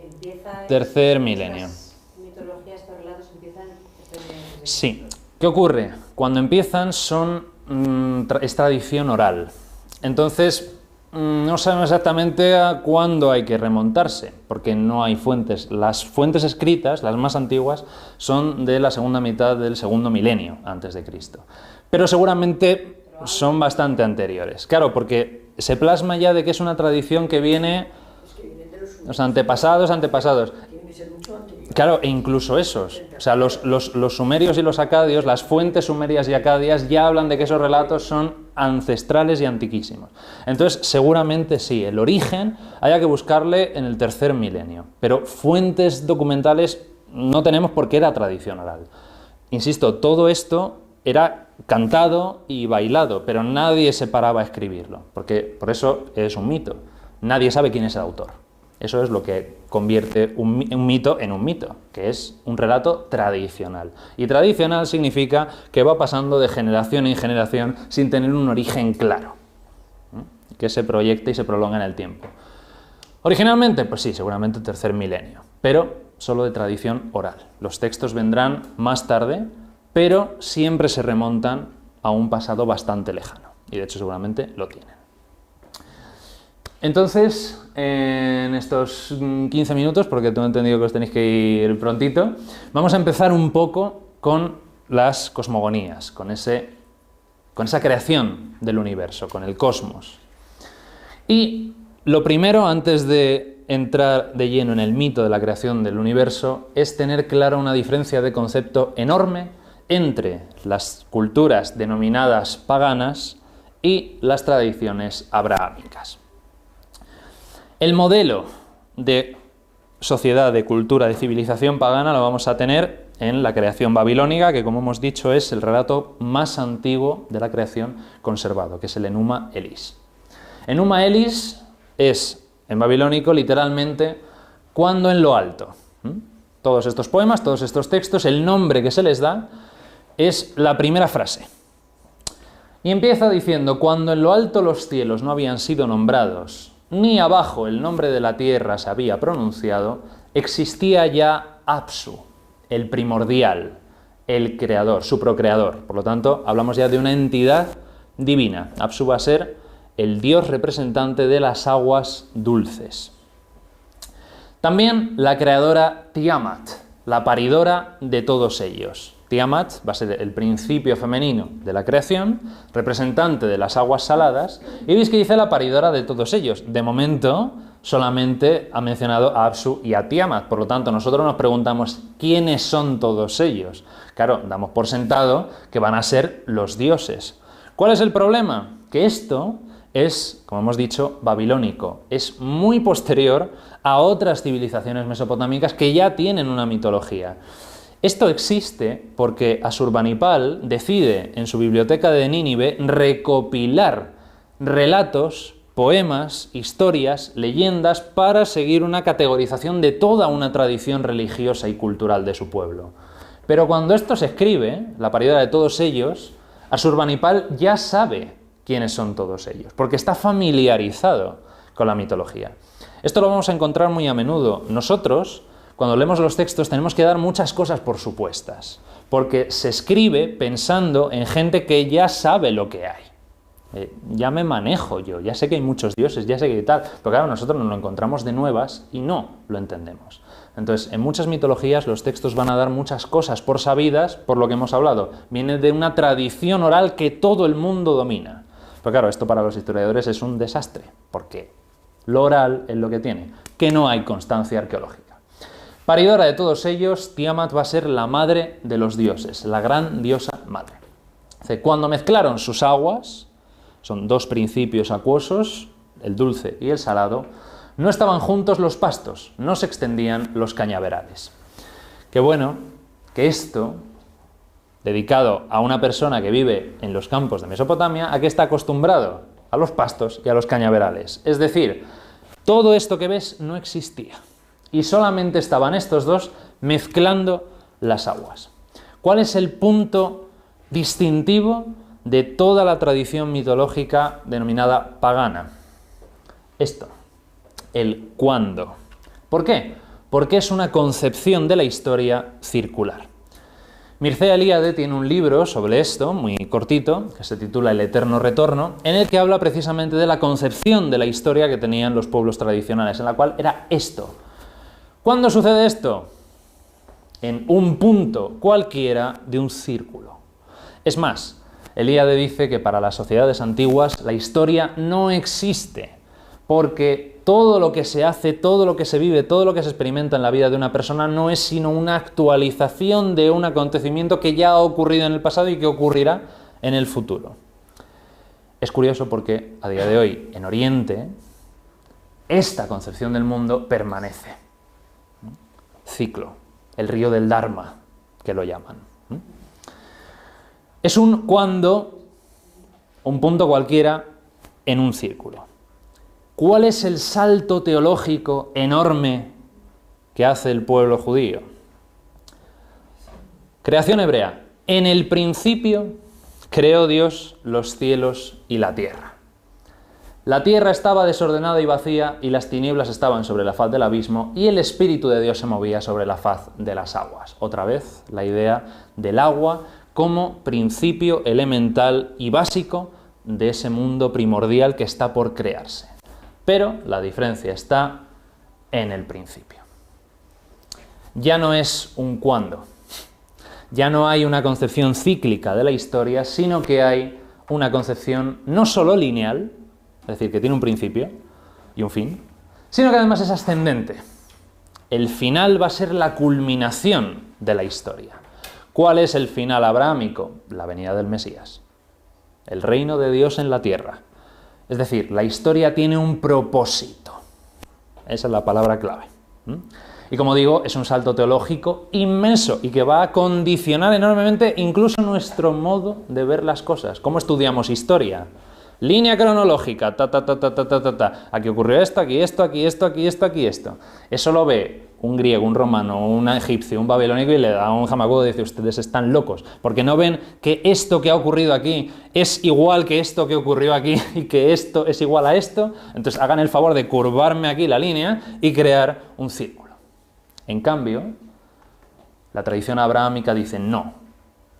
empieza... Tercer milenio. Las mitologías, estos relatos empiezan tercer milenio. Sí. ¿Qué ocurre? Cuando empiezan es tradición oral. Entonces, no sabemos exactamente a cuándo hay que remontarse, porque no hay fuentes. Las fuentes escritas, las más antiguas, son de la segunda mitad del segundo milenio antes de Cristo. Pero seguramente son bastante anteriores. Claro, porque se plasma ya de que es una tradición que viene los antepasados. Claro, e incluso esos. O sea, los sumerios y los acadios, las fuentes sumerias y acadias ya hablan de que esos relatos son ancestrales y antiquísimos. Entonces, seguramente sí, el origen haya que buscarle en el tercer milenio. Pero fuentes documentales no tenemos porque era tradición oral. Insisto, todo esto era cantado y bailado, pero nadie se paraba a escribirlo, porque por eso es un mito. Nadie sabe quién es el autor. Eso es lo que convierte un mito en un mito, que es un relato tradicional. Y tradicional significa que va pasando de generación en generación sin tener un origen claro, que se proyecta y se prolonga en el tiempo. Originalmente, pues sí, seguramente tercer milenio, pero solo de tradición oral. Los textos vendrán más tarde, pero siempre se remontan a un pasado bastante lejano, y de hecho seguramente lo tienen. Entonces, en estos 15 minutos, porque tengo entendido que os tenéis que ir prontito, vamos a empezar un poco con las cosmogonías, con esa creación del universo, con el cosmos. Y lo primero, antes de entrar de lleno en el mito de la creación del universo, es tener clara una diferencia de concepto enorme entre las culturas denominadas paganas y las tradiciones abrahámicas. El modelo de sociedad, de cultura, de civilización pagana lo vamos a tener en la creación babilónica, que como hemos dicho es el relato más antiguo de la creación conservado, que es el Enuma Elis. Enuma Elis es, en babilónico, literalmente, cuando en lo alto. Todos estos poemas, todos estos textos, el nombre que se les da es la primera frase. Y empieza diciendo, cuando en lo alto los cielos no habían sido nombrados, ni abajo el nombre de la tierra se había pronunciado, existía ya Apsu, el primordial, el creador, su procreador. Por lo tanto, hablamos ya de una entidad divina. Apsu va a ser el dios representante de las aguas dulces. También la creadora Tiamat, la paridora de todos ellos. Tiamat va a ser el principio femenino de la creación, representante de las aguas saladas, y veis que dice la paridora de todos ellos. De momento, solamente ha mencionado a Apsu y a Tiamat, por lo tanto, nosotros nos preguntamos ¿quiénes son todos ellos? Claro, damos por sentado que van a ser los dioses. ¿Cuál es el problema? Que esto es, como hemos dicho, babilónico. Es muy posterior a otras civilizaciones mesopotámicas que ya tienen una mitología. Esto existe porque Asurbanipal decide en su biblioteca de Nínive recopilar relatos, poemas, historias, leyendas para seguir una categorización de toda una tradición religiosa y cultural de su pueblo. Pero cuando esto se escribe, la paridora de todos ellos, Asurbanipal ya sabe quiénes son todos ellos, porque está familiarizado con la mitología. Esto lo vamos a encontrar muy a menudo. Nosotros, cuando leemos los textos, tenemos que dar muchas cosas por supuestas, porque se escribe pensando en gente que ya sabe lo que hay. Ya me manejo yo, ya sé que hay muchos dioses, ya sé que tal, pero claro, nosotros nos lo encontramos de nuevas y no lo entendemos. Entonces, en muchas mitologías los textos van a dar muchas cosas por sabidas, por lo que hemos hablado. Viene de una tradición oral que todo el mundo domina. Pero claro, esto para los historiadores es un desastre, porque lo oral es lo que tiene, que no hay constancia arqueológica. Paridora de todos ellos, Tiamat va a ser la madre de los dioses, la gran diosa madre. Cuando mezclaron sus aguas, son dos principios acuosos, el dulce y el salado, no estaban juntos los pastos, no se extendían los cañaverales. Qué bueno que esto, dedicado a una persona que vive en los campos de Mesopotamia, ¿a qué está acostumbrado? A los pastos y a los cañaverales. Es decir, todo esto que ves no existía. Y solamente estaban estos dos mezclando las aguas. ¿Cuál es el punto distintivo de toda la tradición mitológica denominada pagana? Esto, el cuándo. ¿Por qué? Porque es una concepción de la historia circular. Mircea Eliade tiene un libro sobre esto, muy cortito, que se titula El eterno retorno, en el que habla precisamente de la concepción de la historia que tenían los pueblos tradicionales, en la cual era esto. ¿Cuándo sucede esto? En un punto cualquiera de un círculo. Es más, Eliade dice que para las sociedades antiguas la historia no existe, porque todo lo que se hace, todo lo que se vive, todo lo que se experimenta en la vida de una persona no es sino una actualización de un acontecimiento que ya ha ocurrido en el pasado y que ocurrirá en el futuro. Es curioso porque a día de hoy en Oriente esta concepción del mundo permanece. Ciclo, el río del Dharma, que lo llaman. Es un cuando, un punto cualquiera en un círculo. ¿Cuál es el salto teológico enorme que hace el pueblo judío? Creación hebrea. En el principio creó Dios los cielos y la tierra. La tierra estaba desordenada y vacía y las tinieblas estaban sobre la faz del abismo y el Espíritu de Dios se movía sobre la faz de las aguas. Otra vez, la idea del agua como principio elemental y básico de ese mundo primordial que está por crearse. Pero la diferencia está en el principio. Ya no es un cuándo, ya no hay una concepción cíclica de la historia, sino que hay una concepción no solo lineal, es decir, que tiene un principio y un fin, sino que además es ascendente. El final va a ser la culminación de la historia. ¿Cuál es el final abrahámico? La venida del Mesías. El reino de Dios en la tierra. Es decir, la historia tiene un propósito. Esa es la palabra clave. Y como digo, es un salto teológico inmenso y que va a condicionar enormemente incluso nuestro modo de ver las cosas. ¿Cómo estudiamos historia? Línea cronológica, Aquí ocurrió esto, aquí esto, aquí esto, aquí esto, aquí esto. Eso lo ve un griego, un romano, un egipcio, un babilónico y le da un jamacudo y dice, ustedes están locos, porque no ven que esto que ha ocurrido aquí es igual que esto que ocurrió aquí y que esto es igual a esto. Entonces hagan el favor de curvarme aquí la línea y crear un círculo. En cambio, la tradición abrahámica dice no.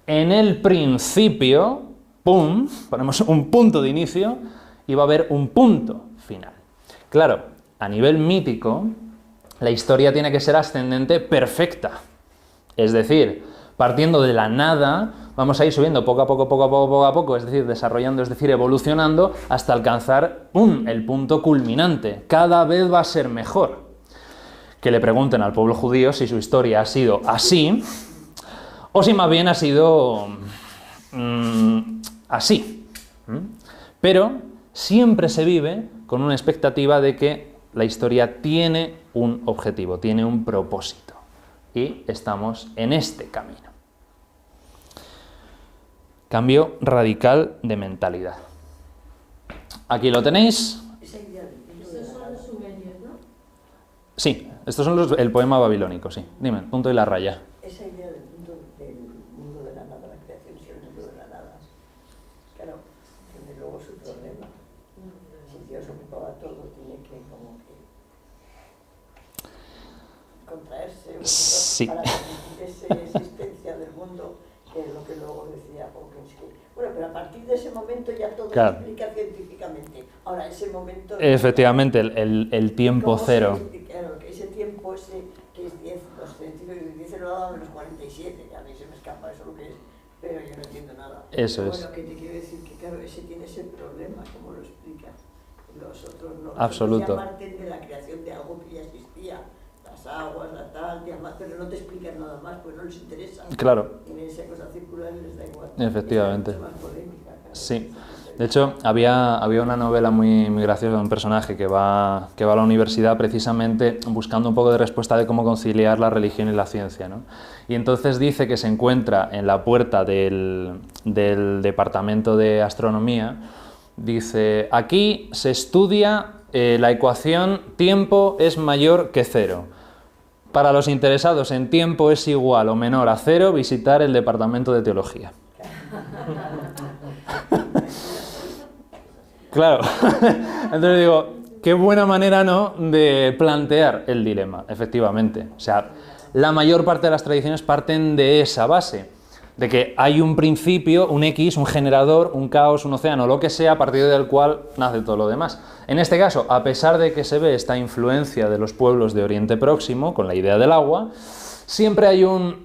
En el principio, ¡pum!, ponemos un punto de inicio y va a haber un punto final. Claro, a nivel mítico, la historia tiene que ser ascendente perfecta. Es decir, partiendo de la nada, vamos a ir subiendo poco a poco, es decir, desarrollando, es decir, evolucionando, hasta alcanzar el punto culminante. Cada vez va a ser mejor. Que le pregunten al pueblo judío si su historia ha sido así, o si más bien ha sido así. Pero siempre se vive con una expectativa de que la historia tiene un objetivo, tiene un propósito. Y estamos en este camino. Cambio radical de mentalidad. aquí lo tenéis. Esa idea del punto de Estos la son nada. los sumerios, ¿no? Sí, estos son el poema babilónico, sí. Dime, punto y la raya. Esa idea del mundo de la nada, la creación es el mundo de la nada. Claro, tiene luego su problema. Si Dios ocupaba todo, tiene que como que contraerse Sí. para permitir esa existencia del mundo, que es lo que luego decía Hawkins. Bueno, pero a partir de ese momento ya todo Claro. se explica científicamente. Ahora, ese momento... Efectivamente, el tiempo ¿cómo cero. claro, que ese tiempo ese, que es 10, los científicos dicen lo ha dado menos 47, a mí se me escapa eso lo que es, pero yo no entiendo nada. Eso Pero es. bueno, que te quiero decir que claro, ese tiene ese problema, ¿cómo lo explicas? Los otros no. Absoluto. Los otros ya parten de la creación de algo que ya existía, las aguas, la tal, pero no te explican nada más, pues no les interesa. Claro. Tienen esa cosa circular y les da igual. Efectivamente. Es mucho más polémica, claro. Sí. De hecho, había una novela muy graciosa de un personaje que va a la universidad precisamente buscando un poco de respuesta de cómo conciliar la religión y la ciencia, ¿no? Y entonces dice que se encuentra en la puerta del departamento de astronomía, dice, aquí se estudia la ecuación tiempo es mayor que cero. Para los interesados en tiempo es igual o menor a cero, visitar el departamento de teología. Claro, entonces digo, qué buena manera, ¿no?, de plantear el dilema, efectivamente. O sea, la mayor parte de las tradiciones parten de esa base, de que hay un principio, un X, un generador, un caos, un océano, lo que sea, a partir del cual nace todo lo demás. En este caso, a pesar de que se ve esta influencia de los pueblos de Oriente Próximo, con la idea del agua, siempre hay un...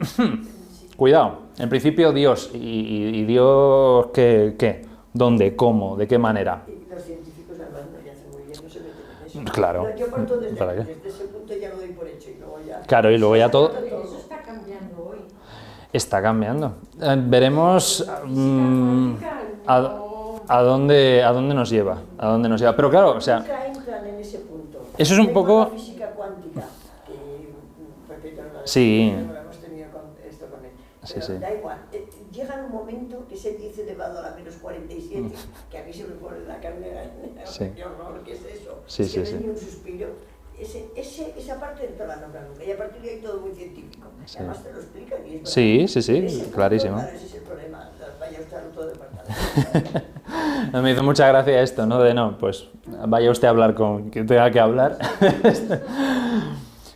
Cuidado, en principio Dios, ¿y Dios qué? ¿Dónde? ¿Cómo? ¿De qué manera? Y los científicos hablando ya hace muy bien, no se meten en eso. Claro. Yo parto desde, ¿Para qué? desde ese punto ya lo doy por hecho y luego ya... Claro, y luego ya todo Eso está cambiando hoy. está cambiando. Veremos a dónde nos lleva, Pero claro, o sea, Nunca entran en ese punto. eso es un Da poco- igual la física cuántica, que repito, Sí. no hemos tenido esto con él. Sí, Pero sí. da igual, llega un momento que se dice elevado a la menos 47, que a mí se me pone la carne de gallina. Sí. Qué horror, ¿qué es eso? Sí, Es que sí, no hay sí. ni un suspiro. Esa parte no te la nombran nunca, y a partir de ahí todo muy científico. Sí. Además te lo explican y es verdad. Sí, sí, sí, Ese punto, clarísimo. claro, ese es el problema, vaya usted al otro departamento. Me hizo mucha gracia esto, ¿no? De no, pues vaya usted a hablar con quien tenga que hablar.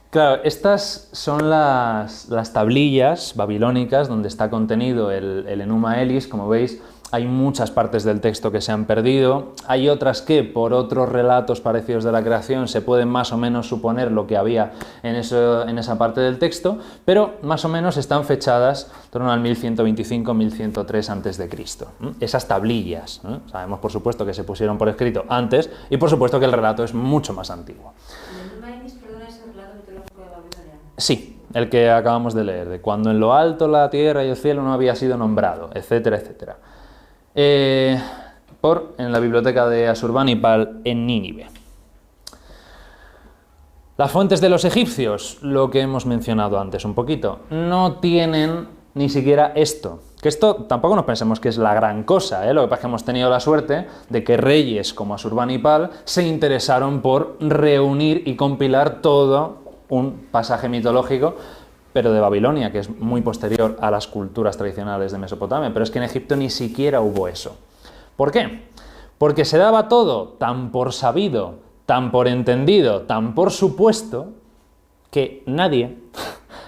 Claro, estas son las tablillas babilónicas donde está contenido el Enuma Elis. Como veis, hay muchas partes del texto que se han perdido. Hay otras que, por otros relatos parecidos de la creación, se pueden más o menos suponer lo que había en esa parte del texto, pero más o menos están fechadas en torno al 1125-1103 a.C. Esas tablillas, ¿no? Sabemos, por supuesto, que se pusieron por escrito antes y, por supuesto, que el relato es mucho más antiguo. El Enuma Elis, perdona, es el relato mitológico de Babilonia. Sí, el que acabamos de leer, de cuando en lo alto la tierra y el cielo no había sido nombrado, etcétera, etcétera. En la biblioteca de Asurbanipal en Nínive. Las fuentes de los egipcios, lo que hemos mencionado antes un poquito, no tienen ni siquiera esto. Que esto tampoco nos pensemos que es la gran cosa, ¿eh? Lo que pasa es que hemos tenido la suerte de que reyes como Asurbanipal se interesaron por reunir y compilar todo un pasaje mitológico, pero de Babilonia, que es muy posterior a las culturas tradicionales de Mesopotamia. Pero es que en Egipto ni siquiera hubo eso. ¿Por qué? Porque se daba todo tan por sabido, tan por entendido, tan por supuesto, que nadie,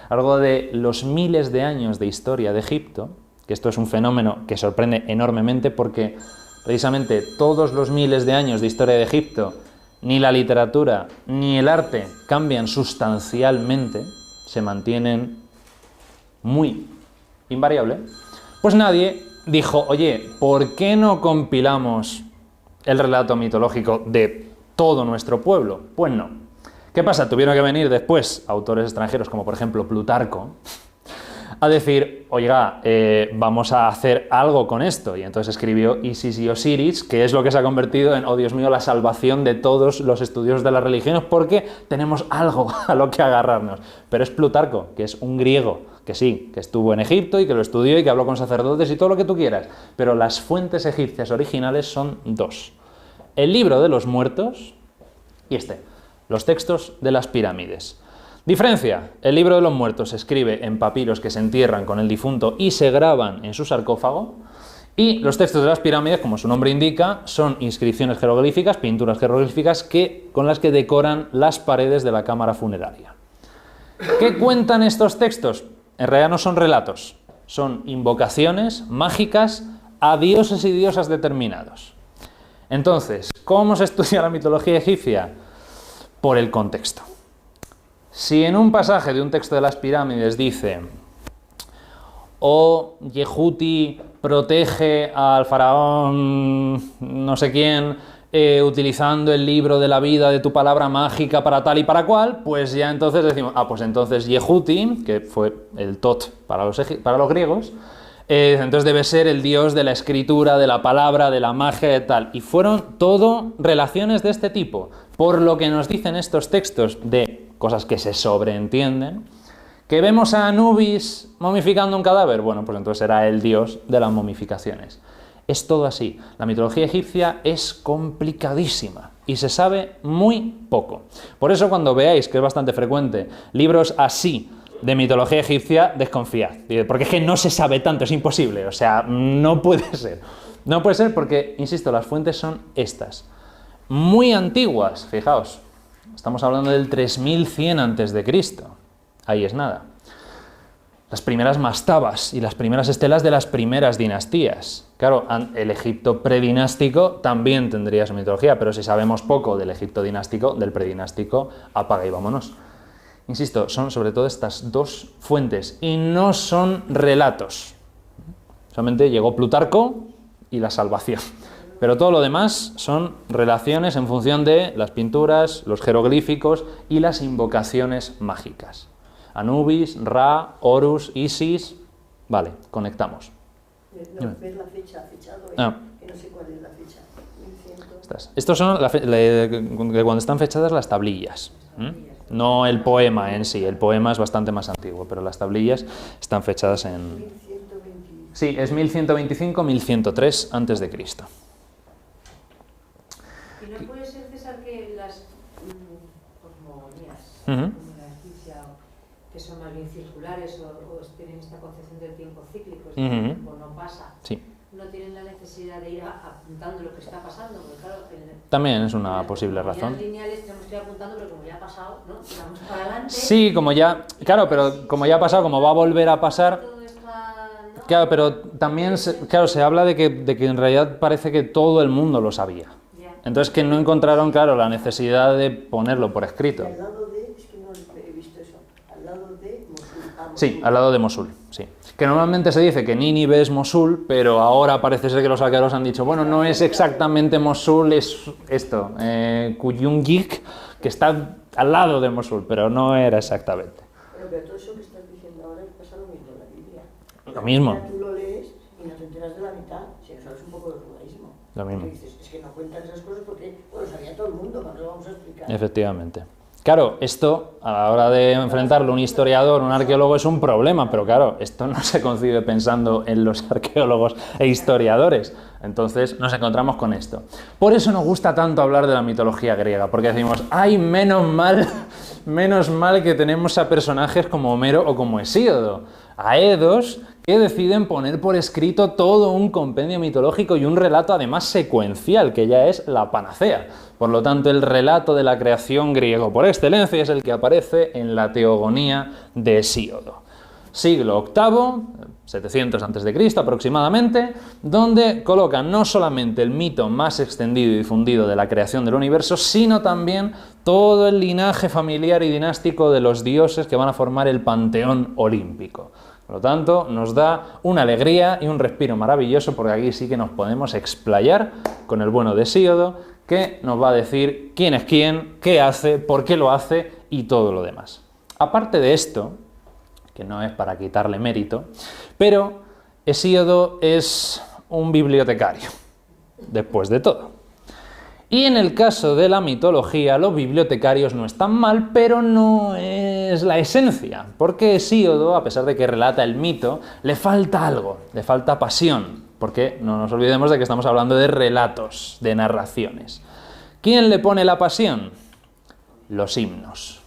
a lo largo de los miles de años de historia de Egipto, que esto es un fenómeno que sorprende enormemente porque precisamente todos los miles de años de historia de Egipto, ni la literatura ni el arte cambian sustancialmente, se mantienen muy invariable, pues nadie dijo, oye, ¿por qué no compilamos el relato mitológico de todo nuestro pueblo? Pues no. ¿Qué pasa? Tuvieron que venir después autores extranjeros, como por ejemplo Plutarco, a decir, oiga, vamos a hacer algo con esto. Y entonces escribió Isis y Osiris, que es lo que se ha convertido en, oh Dios mío, la salvación de todos los estudiosos de las religiones, porque tenemos algo a lo que agarrarnos. Pero es Plutarco, que es un griego, que sí, que estuvo en Egipto y que lo estudió y que habló con sacerdotes y todo lo que tú quieras. Pero las fuentes egipcias originales son dos. el libro de los muertos y los textos de las pirámides. Diferencia, el libro de los muertos se escribe en papiros que se entierran con el difunto y se graban en su sarcófago, y los textos de las pirámides, como su nombre indica, son inscripciones jeroglíficas, pinturas jeroglíficas con las que decoran las paredes de la cámara funeraria. ¿Qué cuentan estos textos? En realidad no son relatos, son invocaciones mágicas a dioses y diosas determinados. Entonces, ¿cómo se estudia la mitología egipcia? Por el contexto. Si en un pasaje de un texto de las pirámides dice: "Oh, Yehuti protege al faraón no sé quién utilizando el libro de la vida de tu palabra mágica para tal y para cual", pues ya entonces decimos, pues entonces Yehuti, que fue el Tot para los griegos, entonces debe ser el dios de la escritura, de la palabra, de la magia y tal. Y fueron todo relaciones de este tipo, por lo que nos dicen estos textos de cosas que se sobreentienden. ¿Que vemos a Anubis momificando un cadáver? Bueno, pues entonces era el dios de las momificaciones. Es todo así. La mitología egipcia es complicadísima y se sabe muy poco. Por eso cuando veáis, que es bastante frecuente, libros así de mitología egipcia, desconfiad. Porque es que no se sabe tanto, es imposible. O sea, no puede ser. No puede ser porque, insisto, las fuentes son estas. Muy antiguas, fijaos. Estamos hablando del 3100 a.C. Ahí es nada. Las primeras mastabas y las primeras estelas de las primeras dinastías. Claro, el Egipto predinástico también tendría su mitología, pero si sabemos poco del Egipto dinástico, del predinástico, apaga y vámonos. Insisto, son sobre todo estas dos fuentes y no son relatos. Solamente llegó Plutarco y la salvación. Pero todo lo demás son relaciones en función de las pinturas, los jeroglíficos y las invocaciones mágicas. Anubis, Ra, Horus, Isis. Vale, conectamos. No, ves la fecha, fechado, que no sé cuál es la fecha. 1100. Estos son cuando están fechadas las tablillas. No el poema en sí, el poema es bastante más antiguo, pero las tablillas están fechadas en... 1125. Sí, es 1125-1103 a.C. ¿Y no puede ser, César, que las cosmogonías como la egipcia, que son más bien circulares o tienen esta concepción del tiempo cíclico, es decir, el tiempo no pasa, sí, no tienen la necesidad de ir apuntando lo que está pasando? Porque claro, también es una posible razón. En las lineales tenemos que ir apuntando, pero como ya ha pasado, ¿no? Vamos para adelante. Sí, como ya, claro, pero como ya ha pasado, como va a volver a pasar... Todo está, ¿no? Claro, pero también se habla de que en realidad parece que todo el mundo lo sabía. Entonces que no encontraron, claro, la necesidad de ponerlo por escrito. Al lado de, es que no he visto eso, al lado de Mosul. Sí, al lado de Mosul, sí. Que normalmente se dice que Nínive es Mosul, pero ahora parece ser que los arqueólogos han dicho, bueno, no es exactamente Mosul, es esto, Kuyunjik, que está al lado de Mosul, pero no era exactamente. Pero todo eso que estás diciendo ahora pasa lo mismo en la Biblia. Lo mismo. Tú lo lees y no te enteras de la mitad, si no sabes un poco de judaísmo. Lo mismo. Y dices, es que no cuentan esas cosas porque, bueno, sabía todo el mundo, ¿para qué lo vamos a explicar? Efectivamente. Claro, esto, a la hora de enfrentarlo un historiador, un arqueólogo, es un problema, pero claro, esto no se concibe pensando en los arqueólogos e historiadores. Entonces nos encontramos con esto. Por eso nos gusta tanto hablar de la mitología griega, porque decimos, ¡ay, menos mal que tenemos a personajes como Homero o como Hesíodo! Aedos que deciden poner por escrito todo un compendio mitológico y un relato además secuencial, que ya es la panacea. Por lo tanto, el relato de la creación griego por excelencia es el que aparece en la Teogonía de Hesíodo. Siglo VIII, 700 a.C. aproximadamente, donde colocan no solamente el mito más extendido y difundido de la creación del universo, sino también todo el linaje familiar y dinástico de los dioses que van a formar el panteón olímpico. Por lo tanto, nos da una alegría y un respiro maravilloso, porque aquí sí que nos podemos explayar con el bueno de Hesíodo, que nos va a decir quién es quién, qué hace, por qué lo hace y todo lo demás. Aparte de esto, que no es para quitarle mérito, pero Hesíodo es un bibliotecario, después de todo. Y en el caso de la mitología, los bibliotecarios no están mal, pero no es la esencia, porque Hesíodo, a pesar de que relata el mito, le falta algo, le falta pasión porque no nos olvidemos de que estamos hablando de relatos, de narraciones. ¿Quién le pone la pasión? Los himnos.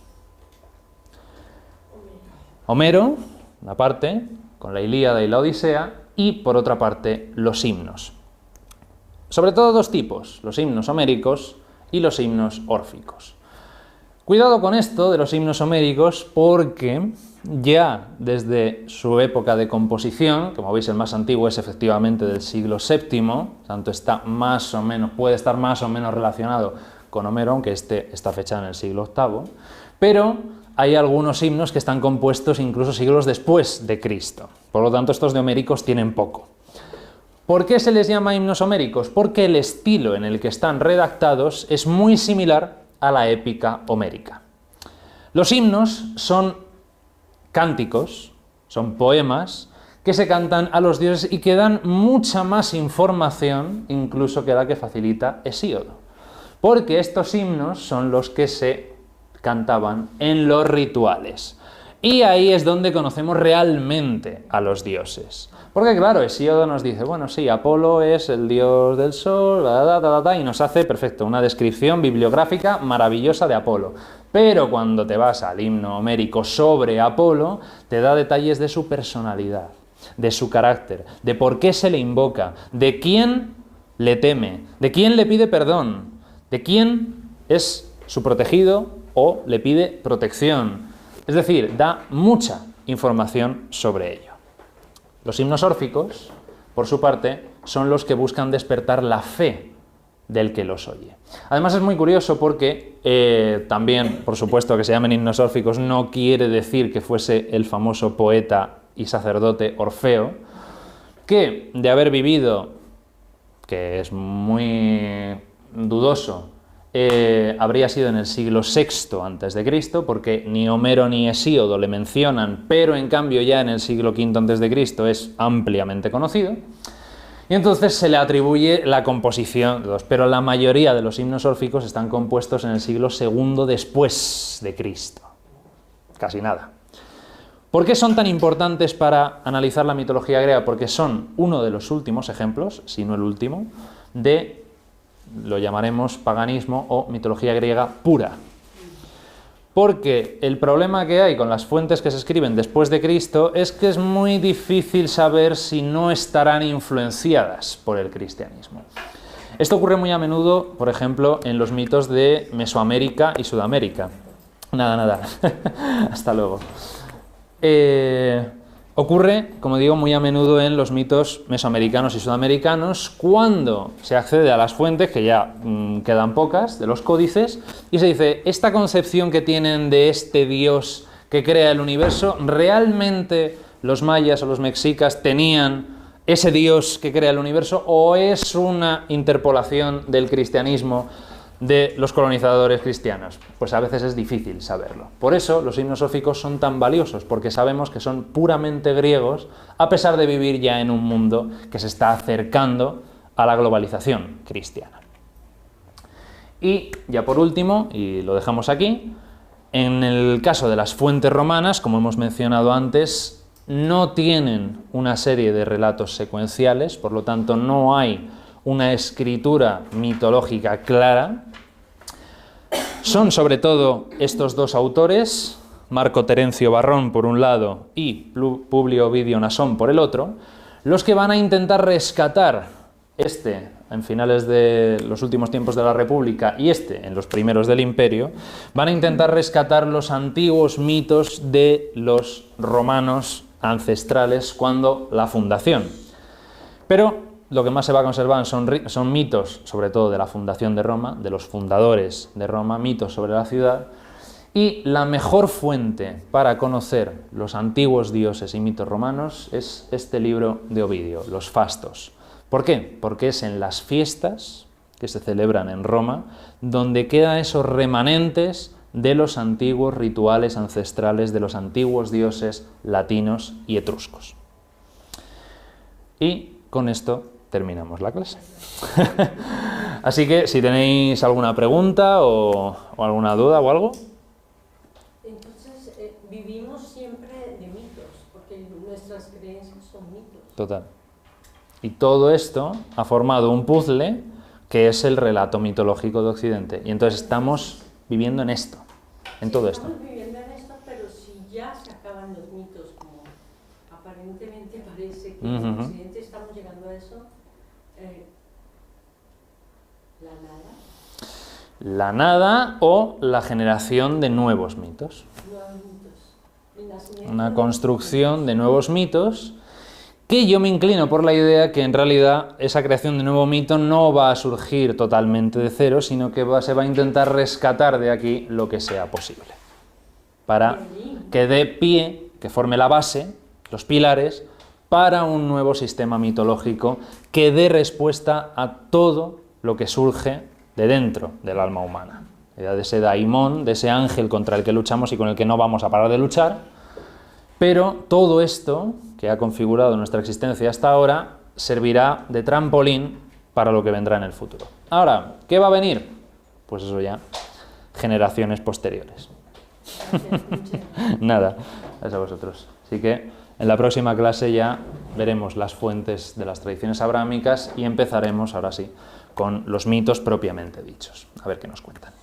Homero, una parte, con la Ilíada y la Odisea, y por otra parte, los himnos. Sobre todo dos tipos, los himnos homéricos y los himnos órficos. Cuidado con esto de los himnos homéricos porque ya desde su época de composición, como veis el más antiguo es efectivamente del siglo VII, tanto está más o menos, puede estar más o menos relacionado con Homero, aunque este está fechado en el siglo VIII, pero hay algunos himnos que están compuestos incluso siglos después de Cristo. Por lo tanto, estos de homéricos tienen poco. ¿Por qué se les llama himnos homéricos? Porque el estilo en el que están redactados es muy similar a la épica homérica. Los himnos son cánticos, son poemas que se cantan a los dioses y que dan mucha más información incluso que la que facilita Hesíodo. Porque estos himnos son los que se cantaban en los rituales. Y ahí es donde conocemos realmente a los dioses. Porque claro, Hesíodo nos dice, bueno, sí, Apolo es el dios del sol, y nos hace, perfecto, una descripción bibliográfica maravillosa de Apolo. Pero cuando te vas al himno homérico sobre Apolo, te da detalles de su personalidad, de su carácter, de por qué se le invoca, de quién le teme, de quién le pide perdón, de quién es su protegido o le pide protección. Es decir, da mucha información sobre ello. Los himnos órficos, por su parte, son los que buscan despertar la fe del que los oye. Además es muy curioso porque también, por supuesto, que se llamen himnos órficos no quiere decir que fuese el famoso poeta y sacerdote Orfeo, que de haber vivido, que es muy dudoso, habría sido en el siglo VI a.C., porque ni Homero ni Hesíodo le mencionan, pero en cambio ya en el siglo V a.C. es ampliamente conocido. Y entonces se le atribuye la composición de los, pero la mayoría de los himnos órficos están compuestos en el siglo II después de Cristo. Casi nada. ¿Por qué son tan importantes para analizar la mitología griega? Porque son uno de los últimos ejemplos, si no el último, de lo llamaremos paganismo o mitología griega pura. Porque el problema que hay con las fuentes que se escriben después de Cristo es que es muy difícil saber si no estarán influenciadas por el cristianismo. Esto ocurre muy a menudo, por ejemplo, en los mitos de Mesoamérica y Sudamérica. Nada. Hasta luego. Ocurre, como digo, muy a menudo en los mitos mesoamericanos y sudamericanos cuando se accede a las fuentes, que ya quedan pocas, de los códices, y se dice, esta concepción que tienen de este Dios que crea el universo, ¿realmente los mayas o los mexicas tenían ese Dios que crea el universo o es una interpolación del cristianismo de los colonizadores cristianos? Pues a veces es difícil saberlo. Por eso los himnos órficos son tan valiosos, porque sabemos que son puramente griegos, a pesar de vivir ya en un mundo que se está acercando a la globalización cristiana. Y ya por último, y lo dejamos aquí, en el caso de las fuentes romanas, como hemos mencionado antes, no tienen una serie de relatos secuenciales, por lo tanto no hay una escritura mitológica clara. Son sobre todo estos dos autores, Marco Terencio Varrón por un lado y Publio Ovidio Nasón por el otro, los que van a intentar rescatar en finales de los últimos tiempos de la República y en los primeros del Imperio, van a intentar rescatar los antiguos mitos de los romanos ancestrales cuando la fundación. Pero lo que más se va a conservar son mitos, sobre todo de la fundación de Roma, de los fundadores de Roma, mitos sobre la ciudad, y la mejor fuente para conocer los antiguos dioses y mitos romanos es este libro de Ovidio, Los Fastos. ¿Por qué? Porque es en las fiestas que se celebran en Roma donde quedan esos remanentes de los antiguos rituales ancestrales de los antiguos dioses latinos y etruscos. Y con esto terminamos la clase. Así que si tenéis alguna pregunta o alguna duda o algo. Entonces, vivimos siempre de mitos, porque nuestras creencias son mitos. Total. Y todo esto ha formado un puzzle que es el relato mitológico de Occidente. Y entonces estamos viviendo en esto, en todo esto. Estamos viviendo en esto, pero si ya se acaban los mitos, como aparentemente parece que en Occidente estamos llegando a eso, la nada. La nada o la generación de nuevos mitos. Nuevos mitos. El nacimiento Una de construcción de nuevos mitos, que yo me inclino por la idea que en realidad esa creación de nuevo mito no va a surgir totalmente de cero, sino que se va a intentar rescatar de aquí lo que sea posible, para que dé pie, que forme la base, los pilares, para un nuevo sistema mitológico que dé respuesta a todo lo que surge de dentro del alma humana, de ese daimón, de ese ángel contra el que luchamos y con el que no vamos a parar de luchar. Pero todo esto que ha configurado nuestra existencia hasta ahora servirá de trampolín para lo que vendrá en el futuro. Ahora, ¿qué va a venir? Pues eso ya, generaciones posteriores. Nada, es a vosotros. Así que en la próxima clase ya veremos las fuentes de las tradiciones abrámicas y empezaremos, ahora sí, con los mitos propiamente dichos. A ver qué nos cuentan.